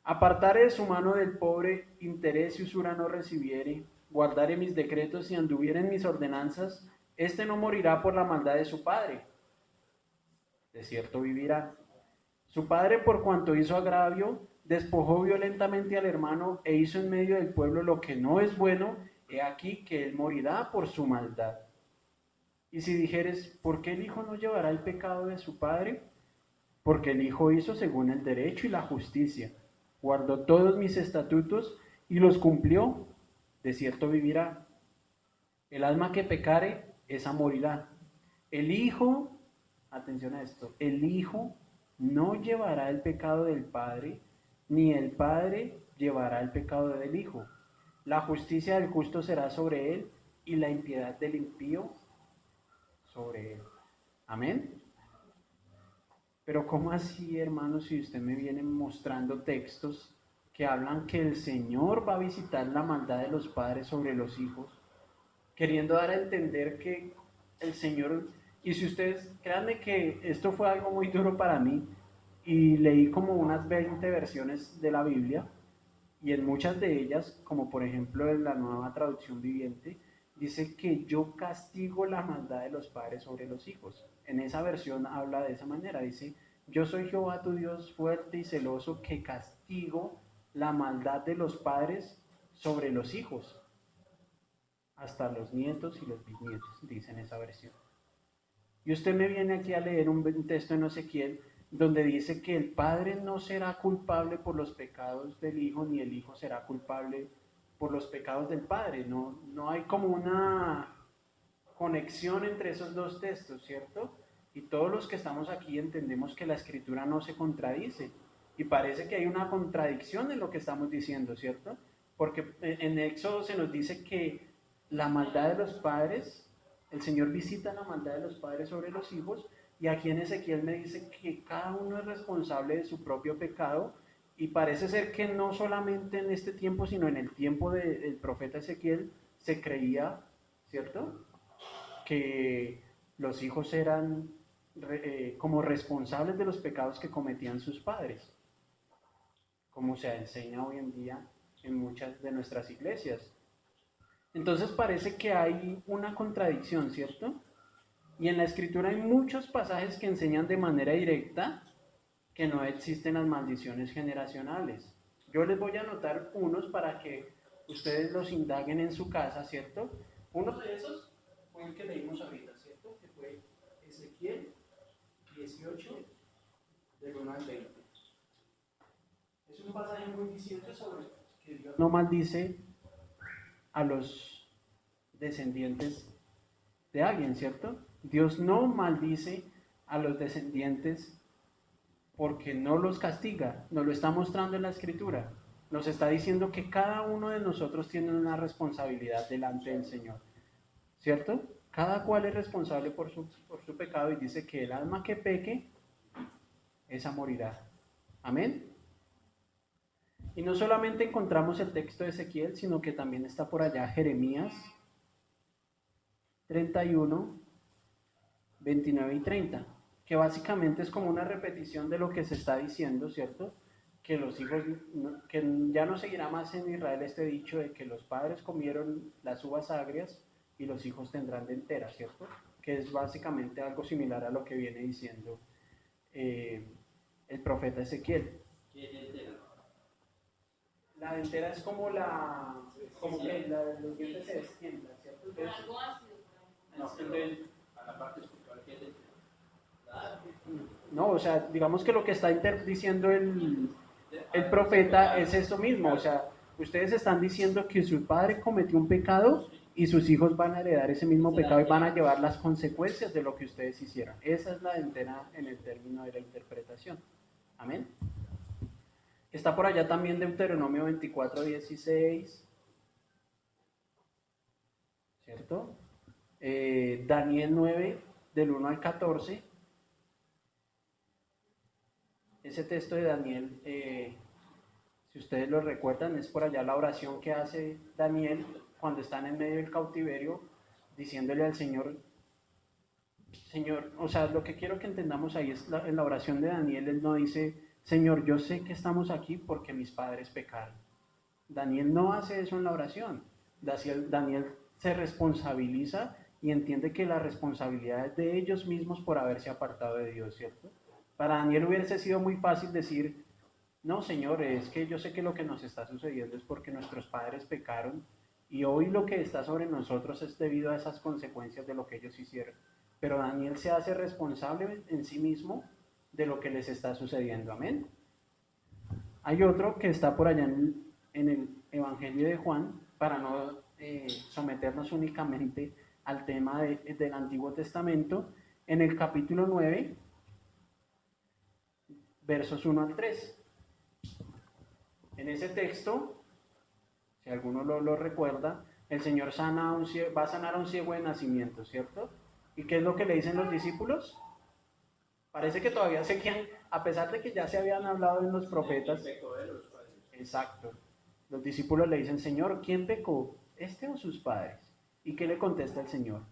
apartare de su mano del pobre, interés y usura no recibiere, guardare mis decretos y anduviere en mis ordenanzas, éste no morirá por la maldad de su padre, de cierto vivirá. Su padre, por cuanto hizo agravio, despojó violentamente al hermano e hizo en medio del pueblo lo que no es bueno, he aquí que él morirá por su maldad. Y si dijeres, ¿por qué el hijo no llevará el pecado de su padre? Porque el hijo hizo según el derecho y la justicia, guardó todos mis estatutos y los cumplió, de cierto vivirá. El alma que pecare, esa morirá. El hijo, atención a esto, el hijo no llevará el pecado del padre, ni el padre llevará el pecado del hijo. La justicia del justo será sobre él, y la impiedad del impío sobre él. Amén. Pero ¿cómo así, hermano, si usted me viene mostrando textos que hablan que el Señor va a visitar la maldad de los padres sobre los hijos, queriendo dar a entender que el Señor, y si ustedes, créanme que esto fue algo muy duro para mí, y leí como unas 20 versiones de la Biblia, y en muchas de ellas, como por ejemplo en la Nueva Traducción Viviente, dice que yo castigo la maldad de los padres sobre los hijos. En esa versión habla de esa manera, dice, yo soy Jehová tu Dios fuerte y celoso que castigo la maldad de los padres sobre los hijos, hasta los nietos y los bisnietos, dice en esa versión. Y usted me viene aquí a leer un texto en Ezequiel donde dice que el padre no será culpable por los pecados del hijo, ni el hijo será culpable por los pecados del padre. No, no hay como una conexión entre esos dos textos, ¿cierto? Y todos los que estamos aquí entendemos que la escritura no se contradice. Y parece que hay una contradicción en lo que estamos diciendo, ¿cierto? Porque en Éxodo se nos dice que la maldad de los padres, el Señor visita la maldad de los padres sobre los hijos, y aquí en Ezequiel me dice que cada uno es responsable de su propio pecado, y parece ser que no solamente en este tiempo, sino en el tiempo del profeta Ezequiel se creía, ¿cierto?, que los hijos eran como responsables de los pecados que cometían sus padres, como se enseña hoy en día en muchas de nuestras iglesias. Entonces parece que hay una contradicción, ¿cierto? Y en la escritura hay muchos pasajes que enseñan de manera directa que no existen las maldiciones generacionales. Yo les voy a anotar unos para que ustedes los indaguen en su casa, ¿cierto? Uno de esos fue el que leímos ahorita, ¿cierto? Que fue Ezequiel 18, del 1 al 20. Es un pasaje muy diciente sobre que Dios no maldice a los descendientes de alguien, ¿cierto? Dios no maldice a los descendientes porque no los castiga, nos lo está mostrando en la escritura. Nos está diciendo que cada uno de nosotros tiene una responsabilidad delante del Señor, ¿cierto? Cada cual es responsable por su pecado, y dice que el alma que peque, esa morirá. Amén. Y no solamente encontramos el texto de Ezequiel, sino que también está por allá Jeremías 31, 29 y 30, que básicamente es como una repetición de lo que se está diciendo, ¿cierto? Que los hijos, que ya no seguirá más en Israel este dicho de que los padres comieron las uvas agrias y los hijos tendrán de entera, ¿cierto? Que es básicamente algo similar a lo que viene diciendo el profeta Ezequiel. La dentera es como como que los dientes se destiendan, ¿cierto? Entonces, no, entonces, no, o sea, digamos que lo que está diciendo el profeta es eso mismo, o sea, ustedes están diciendo que su padre cometió un pecado y sus hijos van a heredar ese mismo pecado y van a llevar las consecuencias de lo que ustedes hicieron. Esa es la dentera en el término de la interpretación. Amén. Está por allá también Deuteronomio 24, 16, ¿cierto? Daniel 9, del 1 al 14. Ese texto de Daniel, si ustedes lo recuerdan, es por allá la oración que hace Daniel cuando están en medio del cautiverio, diciéndole al Señor, Señor, o sea, lo que quiero que entendamos ahí es en la oración de Daniel, él no dice, Señor, yo sé que estamos aquí porque mis padres pecaron. Daniel no hace eso en la oración. Daniel se responsabiliza y entiende que la responsabilidad es de ellos mismos por haberse apartado de Dios, ¿cierto? Para Daniel hubiese sido muy fácil decir, no, Señor, es que yo sé que lo que nos está sucediendo es porque nuestros padres pecaron y hoy lo que está sobre nosotros es debido a esas consecuencias de lo que ellos hicieron. Pero Daniel se hace responsable en sí mismo de lo que les está sucediendo. Amén. Hay otro que está por allá en el Evangelio de Juan, para no someternos únicamente al tema del Antiguo Testamento, en el capítulo 9, versos 1 al 3. En ese texto, si alguno lo recuerda, el Señor va a sanar a un ciego de nacimiento, ¿cierto? ¿Y qué es lo que le dicen los discípulos? Parece que todavía seguían, a pesar de que ya se habían hablado en los profetas. Exacto. Los discípulos le dicen, Señor, ¿quién pecó? ¿Este o sus padres? ¿Y qué le contesta el Señor?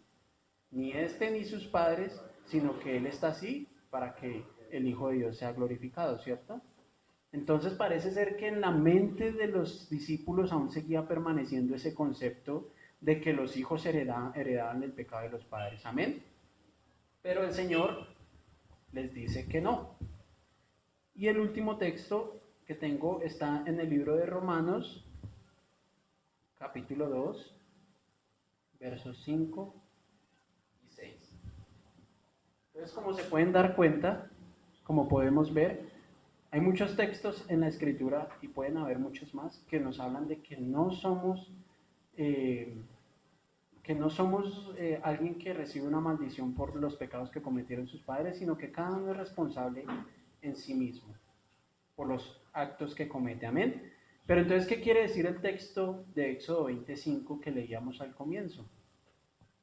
Ni este ni sus padres, sino que Él está así para que el Hijo de Dios sea glorificado, ¿cierto? Entonces parece ser que en la mente de los discípulos aún seguía permaneciendo ese concepto de que los hijos heredaban el pecado de los padres. Amén. Pero el Señor les dice que no. Y el último texto que tengo está en el libro de Romanos, capítulo 2, versos 5 y 6. Entonces, como se pueden dar cuenta, como podemos ver, hay muchos textos en la escritura y pueden haber muchos más que nos hablan de eh, que no somos alguien que recibe una maldición por los pecados que cometieron sus padres, sino que cada uno es responsable en sí mismo por los actos que comete. Amén. Pero entonces, ¿qué quiere decir el texto de Éxodo 25 que leíamos al comienzo?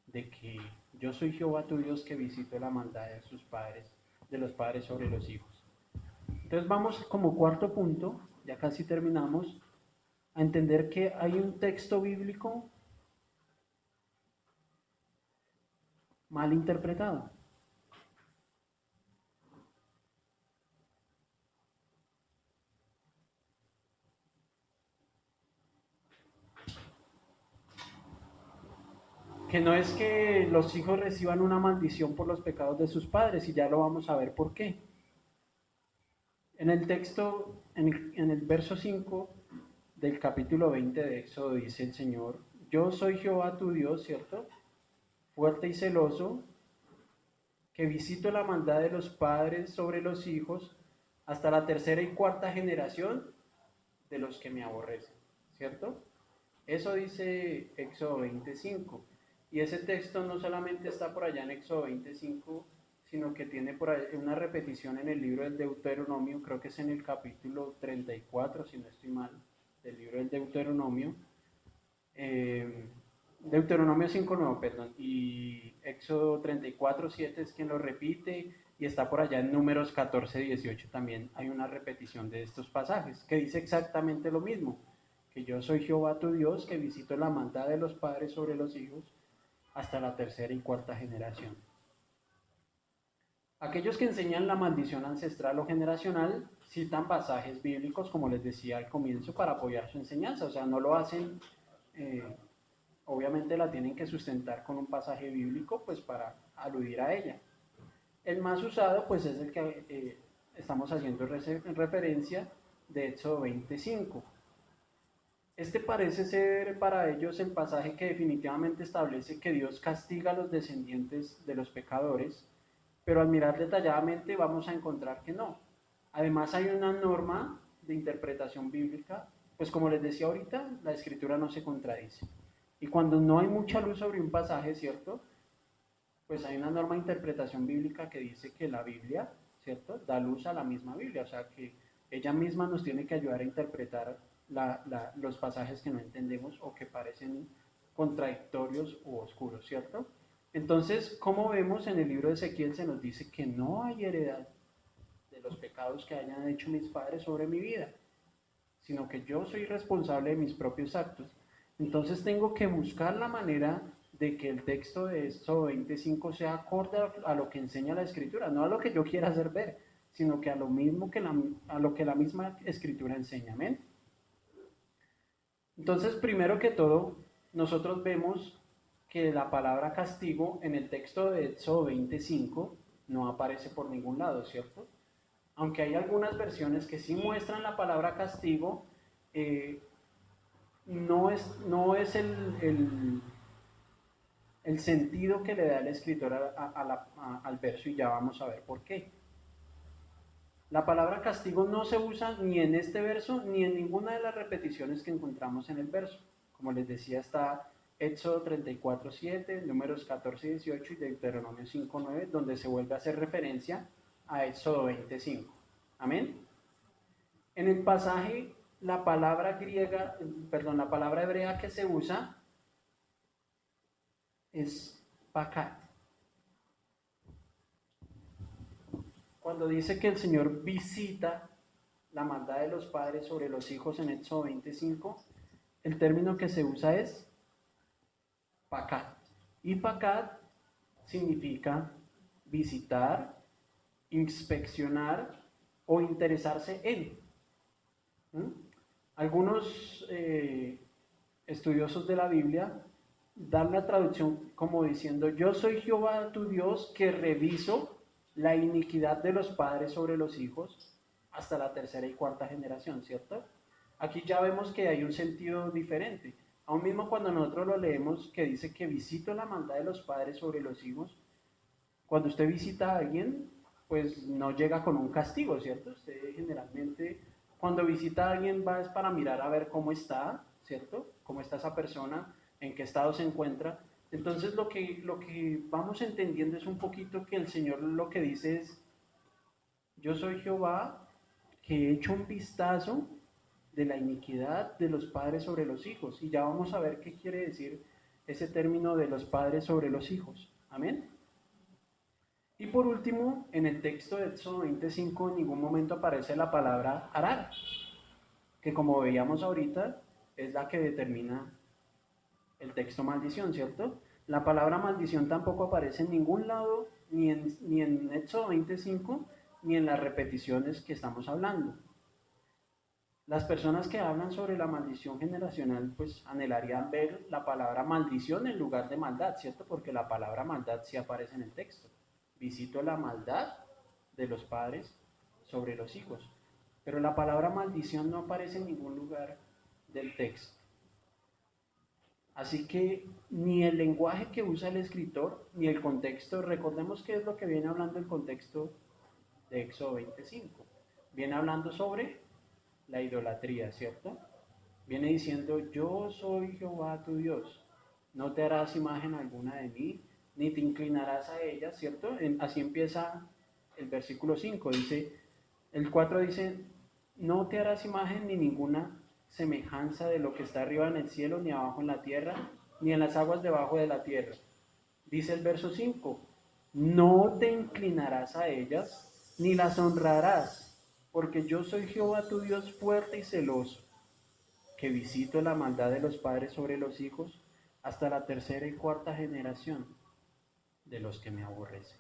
De que yo soy Jehová tu Dios que visito la maldad de sus padres, de los padres sobre los hijos. Entonces vamos como cuarto punto, ya casi terminamos, a entender que hay un texto bíblico mal interpretado. Que no es que los hijos reciban una maldición por los pecados de sus padres, y ya lo vamos a ver por qué. En el texto, en el verso 5 del capítulo 20 de Éxodo dice el Señor, yo soy Jehová tu Dios, ¿cierto? Fuerte y celoso, que visito la maldad de los padres sobre los hijos hasta la tercera y cuarta generación de los que me aborrecen, ¿cierto? Eso dice Éxodo 25. Y ese texto no solamente está por allá en Éxodo 25, sino que tiene por ahí una repetición en el libro del Deuteronomio, creo que es en el capítulo 34, si no estoy mal, del libro del Deuteronomio. Eh, Deuteronomio 5:9, perdón, y Éxodo 34:7 es quien lo repite, y está por allá en Números 14:18 también hay una repetición de estos pasajes, que dice exactamente lo mismo, que yo soy Jehová tu Dios, que visito la maldad de los padres sobre los hijos hasta la tercera y cuarta generación. Aquellos que enseñan la maldición ancestral o generacional citan pasajes bíblicos, como les decía al comienzo, para apoyar su enseñanza, o sea, no lo hacen... Eh, obviamente la tienen que sustentar con un pasaje bíblico, pues para aludir a ella. El más usado, pues es el que estamos haciendo referencia de Éxodo 25. Este parece ser para ellos el pasaje que definitivamente establece que Dios castiga a los descendientes de los pecadores, pero al mirar detalladamente vamos a encontrar que no. Además hay una norma de interpretación bíblica, pues como les decía ahorita, la escritura no se contradice. Y cuando no hay mucha luz sobre un pasaje, ¿cierto? Pues hay una norma de interpretación bíblica que dice que la Biblia, ¿cierto? Da luz a la misma Biblia, o sea que ella misma nos tiene que ayudar a interpretar los pasajes que no entendemos o que parecen contradictorios u oscuros, ¿cierto? Entonces, como vemos en el libro de Ezequiel, se nos dice que no hay heredad de los pecados que hayan hecho mis padres sobre mi vida, sino que yo soy responsable de mis propios actos. Entonces tengo que buscar la manera de que el texto de Éxodo 25 sea acorde a lo que enseña la Escritura, no a lo que yo quiera hacer ver, sino que a lo mismo a lo que la misma Escritura enseña. ¿Amén? Entonces, primero que todo, nosotros vemos que la palabra castigo en el texto de Éxodo 25 no aparece por ningún lado, ¿cierto? Aunque hay algunas versiones que sí muestran la palabra castigo, eh, no es el sentido que le da el escritor al verso, y ya vamos a ver por qué. La palabra castigo no se usa ni en este verso ni en ninguna de las repeticiones que encontramos en el verso. Como les decía, está Éxodo 34:7, Números 14:18 y Deuteronomio 5:9, donde se vuelve a hacer referencia a Éxodo 25. Amén. En el pasaje, la palabra griega, perdón, la palabra hebrea que se usa es pacat. cuando dice que el Señor visita la maldad de los padres sobre los hijos en Éxodo 25, el término que se usa es pacat. Y pacat significa visitar, inspeccionar o interesarse en. ¿Mm? Algunos estudiosos de la Biblia dan la traducción como diciendo: yo soy Jehová tu Dios que reviso la iniquidad de los padres sobre los hijos hasta la tercera y cuarta generación, ¿cierto? Aquí ya vemos que hay un sentido diferente. Aún mismo cuando nosotros lo leemos que dice que visito la maldad de los padres sobre los hijos, cuando usted visita a alguien, pues no llega con un castigo, ¿cierto? Usted generalmente cuando visita a alguien va es para mirar a ver cómo está, ¿cierto? Cómo está esa persona, en qué estado se encuentra. Entonces lo que vamos entendiendo es un poquito que el Señor lo que dice es: yo soy Jehová que he hecho un vistazo de la iniquidad de los padres sobre los hijos. Y ya vamos a ver qué quiere decir ese término de los padres sobre los hijos. Amén. Y por último, en el texto de Éxodo 25 en ningún momento aparece la palabra arar, que como veíamos ahorita es la que determina el texto maldición, ¿cierto? La palabra maldición tampoco aparece en ningún lado, ni en Éxodo 25, ni en las repeticiones que estamos hablando. Las personas que hablan sobre la maldición generacional, pues anhelarían ver la palabra maldición en lugar de maldad, ¿cierto? Porque la palabra maldad sí aparece en el texto. Visito la maldad de los padres sobre los hijos. Pero la palabra maldición no aparece en ningún lugar del texto. Así que ni el lenguaje que usa el escritor, ni el contexto, recordemos qué es lo que viene hablando el contexto de Éxodo 25. Viene hablando sobre la idolatría, ¿cierto? Viene diciendo: yo soy Jehová tu Dios, no te harás imagen alguna de mí, ni te inclinarás a ella, ¿cierto? Así empieza el versículo 5, dice, el 4 dice: no te harás imagen ni ninguna semejanza de lo que está arriba en el cielo, ni abajo en la tierra, ni en las aguas debajo de la tierra. Dice el verso 5, no te inclinarás a ellas, ni las honrarás, porque yo soy Jehová tu Dios fuerte y celoso, que visito la maldad de los padres sobre los hijos hasta la tercera y cuarta generación de los que me aborrecen.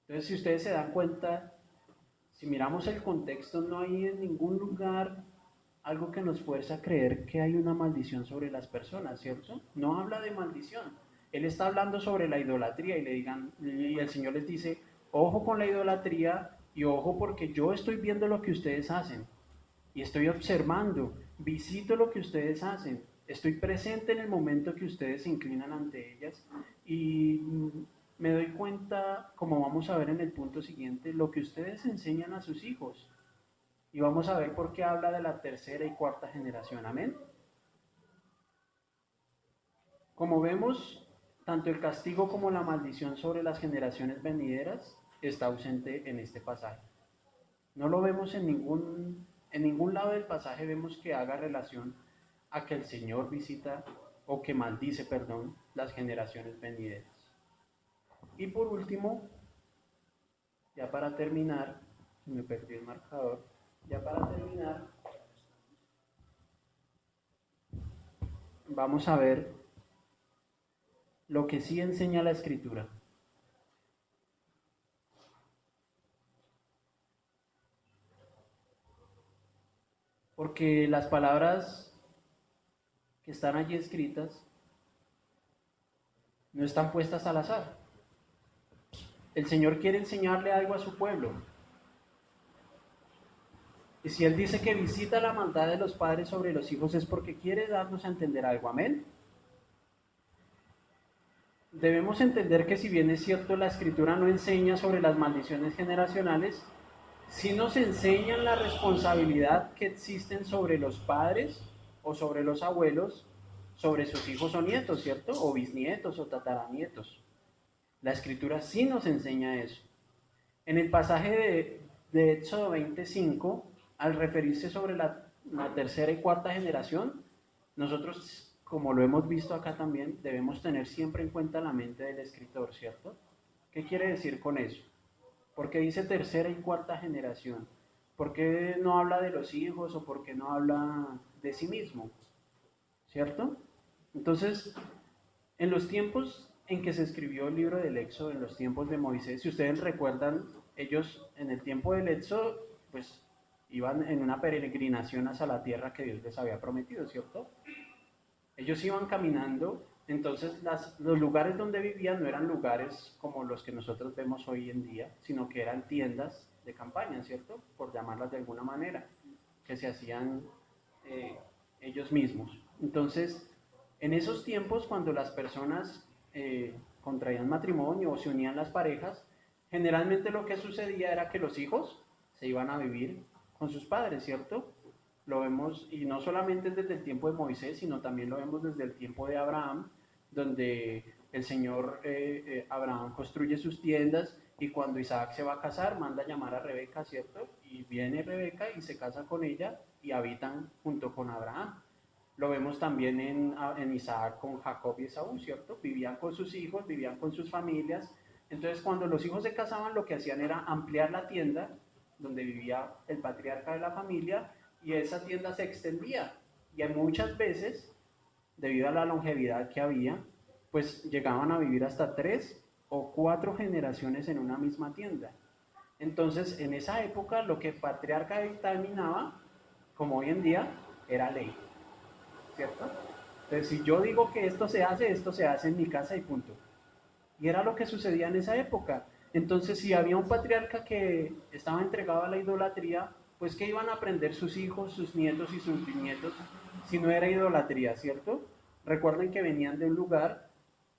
Entonces, si ustedes se dan cuenta, si miramos el contexto, no hay en ningún lugar algo que nos fuerza a creer que hay una maldición sobre las personas, ¿cierto? No habla de maldición. Él está hablando sobre la idolatría y el Señor les dice: ojo con la idolatría y ojo porque yo estoy viendo lo que ustedes hacen y estoy observando, visito lo que ustedes hacen, estoy presente en el momento que ustedes se inclinan ante ellas y me doy cuenta, como vamos a ver en el punto siguiente, lo que ustedes enseñan a sus hijos. Y vamos a ver por qué habla de la tercera y cuarta generación. Amén. Como vemos, tanto el castigo como la maldición sobre las generaciones venideras está ausente en este pasaje. No lo vemos en ningún lado del pasaje vemos que haga relación a que el Señor visita o que maldice, perdón, las generaciones venideras. Y por último, ya para terminar, me perdí el marcador, ya para terminar, vamos a ver lo que sí enseña la Escritura. Porque las palabras que están allí escritas no están puestas al azar. El Señor quiere enseñarle algo a su pueblo. Y si Él dice que visita la maldad de los padres sobre los hijos es porque quiere darnos a entender algo. Amén. Debemos entender que si bien es cierto la Escritura no enseña sobre las maldiciones generacionales, sí nos enseñan la responsabilidad que existen sobre los padres o sobre los abuelos, sobre sus hijos o nietos, ¿cierto? O bisnietos o tataranietos. La Escritura sí nos enseña eso. En el pasaje de Éxodo 25, al referirse sobre la tercera y cuarta generación, nosotros, como lo hemos visto acá también, debemos tener siempre en cuenta la mente del escritor, ¿cierto? ¿Qué quiere decir con eso? ¿Por qué dice tercera y cuarta generación? ¿Por qué no habla de los hijos o por qué no habla de sí mismo? ¿Cierto? Entonces, en los tiempos en que se escribió el libro del Éxodo, en los tiempos de Moisés, si ustedes recuerdan, ellos en el tiempo del Éxodo, pues iban en una peregrinación hacia la tierra que Dios les había prometido, ¿cierto? Ellos iban caminando, entonces los lugares donde vivían no eran lugares como los que nosotros vemos hoy en día, sino que eran tiendas de campaña, ¿cierto? Por llamarlas de alguna manera, que se hacían eh, ellos mismos. Entonces, en esos tiempos, cuando las personas contraían matrimonio o se unían las parejas, generalmente lo que sucedía era que los hijos se iban a vivir con sus padres, ¿cierto? Lo vemos, y no solamente desde el tiempo de Moisés, sino también lo vemos desde el tiempo de Abraham, donde el Señor Abraham construye sus tiendas y cuando Isaac se va a casar, manda a llamar a Rebeca, ¿cierto? Y viene Rebeca y se casa con ella y habitan junto con Abraham. Lo vemos también en Isaac con Jacob y Esaú, ¿cierto? Vivían con sus hijos, vivían con sus familias. Entonces, cuando los hijos se casaban, lo que hacían era ampliar la tienda donde vivía el patriarca de la familia y esa tienda se extendía. Y muchas veces, debido a la longevidad que había, pues llegaban a vivir hasta 3 o 4 generaciones en una misma tienda. Entonces, en esa época, lo que el patriarca dictaminaba, como hoy en día, era ley, ¿cierto? Entonces, si yo digo que esto se hace en mi casa y punto. Y era lo que sucedía en esa época. Entonces, si había un patriarca que estaba entregado a la idolatría, pues ¿qué iban a aprender sus hijos, sus nietos y sus bisnietos si no era idolatría, ¿cierto? Recuerden que venían de un lugar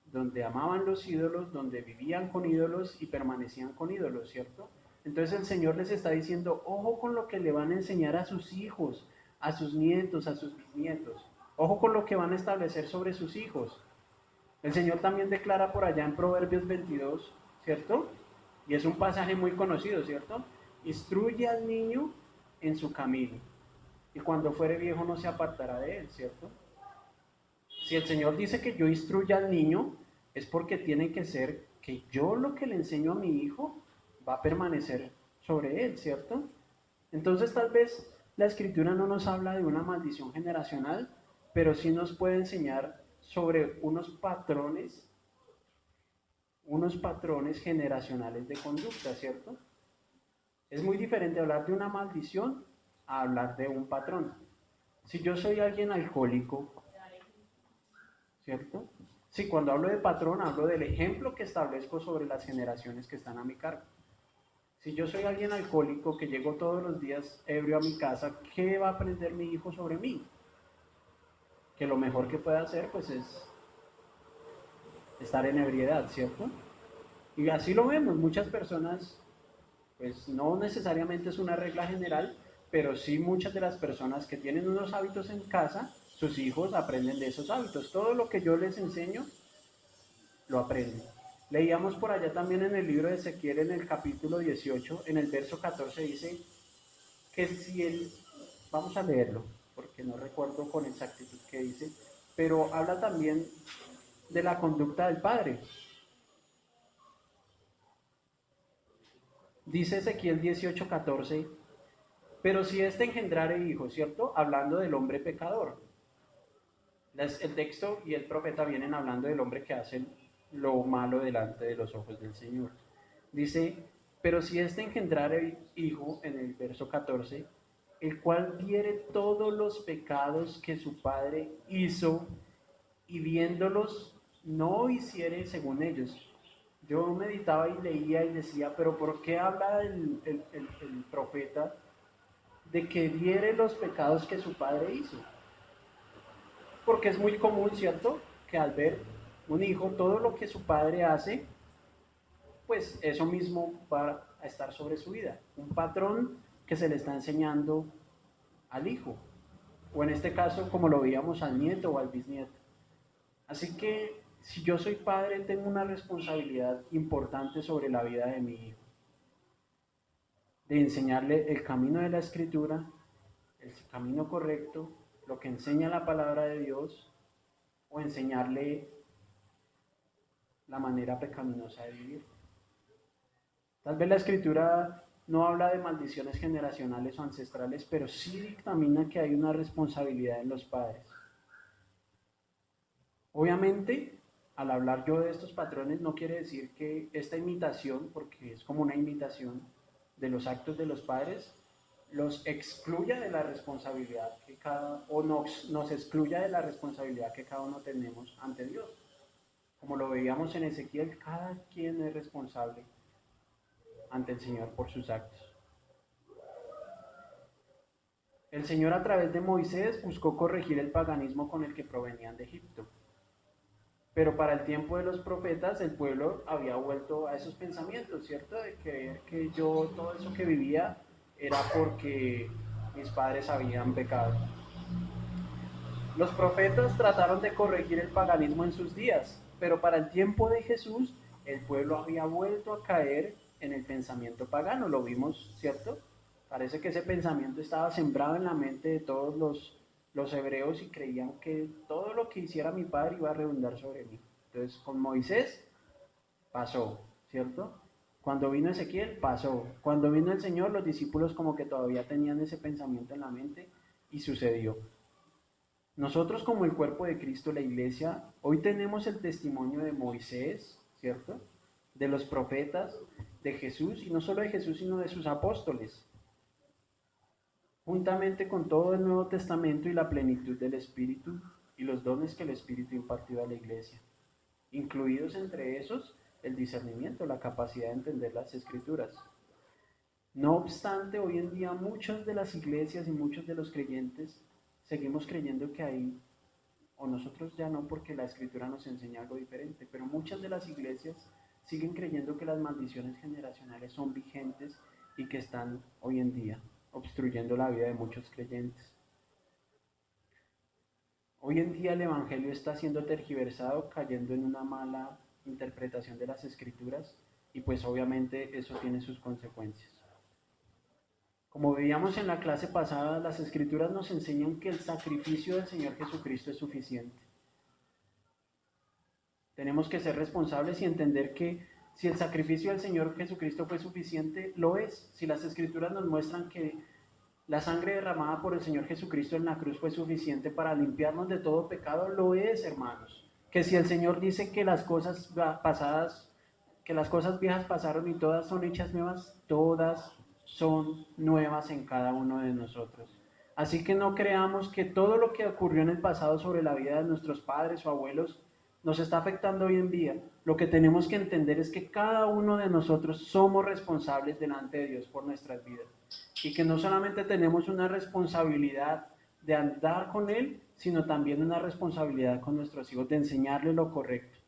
donde amaban los ídolos, donde vivían con ídolos y permanecían con ídolos, ¿cierto? Entonces el Señor les está diciendo, ojo con lo que le van a enseñar a sus hijos, a sus nietos, a sus bisnietos. Ojo con lo que van a establecer sobre sus hijos. El Señor también declara por allá en Proverbios 22, ¿cierto? Y es un pasaje muy conocido, ¿cierto? Instruye al niño en su camino, y cuando fuere viejo no se apartará de él, ¿cierto? Si el Señor dice que yo instruya al niño, es porque tiene que ser que yo lo que le enseño a mi hijo va a permanecer sobre él, ¿cierto? Entonces tal vez la escritura no nos habla de una maldición generacional, pero sí nos puede enseñar sobre unos patrones generacionales de conducta, ¿cierto? Es muy diferente hablar de una maldición a hablar de un patrón. Si yo soy alguien alcohólico, ¿cierto? Sí, cuando hablo de patrón, hablo del ejemplo que establezco sobre las generaciones que están a mi cargo. Si yo soy alguien alcohólico que llego todos los días ebrio a mi casa, ¿qué va a aprender mi hijo sobre mí? Que lo mejor que puede hacer, pues, es estar en ebriedad, ¿cierto? Y así lo vemos, muchas personas, pues, no necesariamente es una regla general, pero sí muchas de las personas que tienen unos hábitos en casa, sus hijos aprenden de esos hábitos. Todo lo que yo les enseño, lo aprenden. Leíamos por allá también en el libro de Ezequiel, en el capítulo 18, en el verso 14, dice que si él, vamos a leerlo, porque no recuerdo con exactitud qué dice, pero habla también de la conducta del padre. Dice Ezequiel 18:14, pero si éste engendrare hijos, ¿cierto? Hablando del hombre pecador. El texto y el profeta vienen hablando del hombre que hace lo malo delante de los ojos del Señor. Dice, pero si éste engendrare hijo, en el verso 14, el cual viere todos los pecados que su padre hizo y viéndolos no hiciere según ellos. Yo meditaba y leía y decía, pero ¿por qué habla el profeta de que viere los pecados que su padre hizo? Porque es muy común, ¿cierto? Que al ver un hijo todo lo que su padre hace, pues eso mismo va a estar sobre su vida. Un patrón que se le está enseñando al hijo. O en este caso, como lo veíamos, al nieto o al bisnieto. Así que si yo soy padre, tengo una responsabilidad importante sobre la vida de mi hijo. De enseñarle el camino de la escritura, el camino correcto, lo que enseña la palabra de Dios, o enseñarle la manera pecaminosa de vivir. Tal vez la escritura no habla de maldiciones generacionales o ancestrales, pero sí dictamina que hay una responsabilidad en los padres. Obviamente, al hablar yo de estos patrones no quiere decir que esta imitación, porque es como una imitación de los actos de los padres, los excluya de la responsabilidad que o nos excluya de la responsabilidad que cada uno tenemos ante Dios. Como lo veíamos en Ezequiel, cada quien es responsable ante el Señor por sus actos. El Señor a través de Moisés buscó corregir el paganismo con el que provenían de Egipto. Pero para el tiempo de los profetas el pueblo había vuelto a esos pensamientos, ¿cierto? De creer que yo todo eso que vivía era porque mis padres habían pecado. Los profetas trataron de corregir el paganismo en sus días, pero para el tiempo de Jesús el pueblo había vuelto a caer en el pensamiento pagano, lo vimos, ¿cierto? Parece que ese pensamiento estaba sembrado en la mente de todos los hebreos y creían que todo lo que hiciera mi padre iba a redundar sobre mí. Entonces, con Moisés pasó, ¿cierto? Cuando vino Ezequiel, pasó. Cuando vino el Señor, los discípulos como que todavía tenían ese pensamiento en la mente y sucedió. Nosotros como el cuerpo de Cristo, la iglesia, hoy tenemos el testimonio de Moisés, ¿cierto? De los profetas, de Jesús, y no solo de Jesús, sino de sus apóstoles, juntamente con todo el Nuevo Testamento y la plenitud del Espíritu y los dones que el Espíritu impartió a la iglesia, incluidos entre esos el discernimiento, la capacidad de entender las Escrituras. No obstante, hoy en día muchas de las iglesias y muchos de los creyentes seguimos creyendo que hay, o nosotros ya no porque la Escritura nos enseña algo diferente, pero muchas de las iglesias siguen creyendo que las maldiciones generacionales son vigentes y que están hoy en día obstruyendo la vida de muchos creyentes. Hoy en día el Evangelio está siendo tergiversado, cayendo en una mala interpretación de las Escrituras y pues obviamente eso tiene sus consecuencias. Como veíamos en la clase pasada, las Escrituras nos enseñan que el sacrificio del Señor Jesucristo es suficiente. Tenemos que ser responsables y entender que si el sacrificio del Señor Jesucristo fue suficiente, lo es. Si las Escrituras nos muestran que la sangre derramada por el Señor Jesucristo en la cruz fue suficiente para limpiarnos de todo pecado, lo es, hermanos. Que si el Señor dice que las cosas pasadas, que las cosas viejas pasaron y todas son hechas nuevas, todas son nuevas en cada uno de nosotros. Así que no creamos que todo lo que ocurrió en el pasado sobre la vida de nuestros padres o abuelos nos está afectando hoy en día. Lo que tenemos que entender es que cada uno de nosotros somos responsables delante de Dios por nuestras vidas. Y que no solamente tenemos una responsabilidad de andar con Él, sino también una responsabilidad con nuestros hijos de enseñarles lo correcto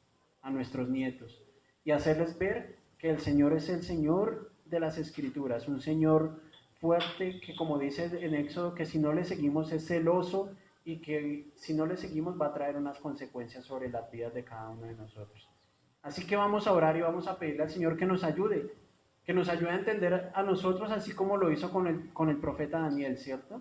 a nuestros nietos y hacerles ver que el Señor es el Señor de las Escrituras, un Señor fuerte que, como dice en Éxodo, que si no le seguimos es celoso y que si no le seguimos va a traer unas consecuencias sobre las vidas de cada uno de nosotros. Así que vamos a orar y vamos a pedirle al Señor que nos ayude a entender a nosotros así como lo hizo con el profeta Daniel, ¿cierto?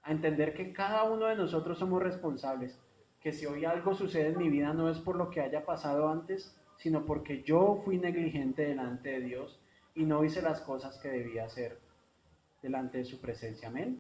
A entender que cada uno de nosotros somos responsables, que si hoy algo sucede en mi vida no es por lo que haya pasado antes, sino porque yo fui negligente delante de Dios y no hice las cosas que debía hacer delante de su presencia. Amén.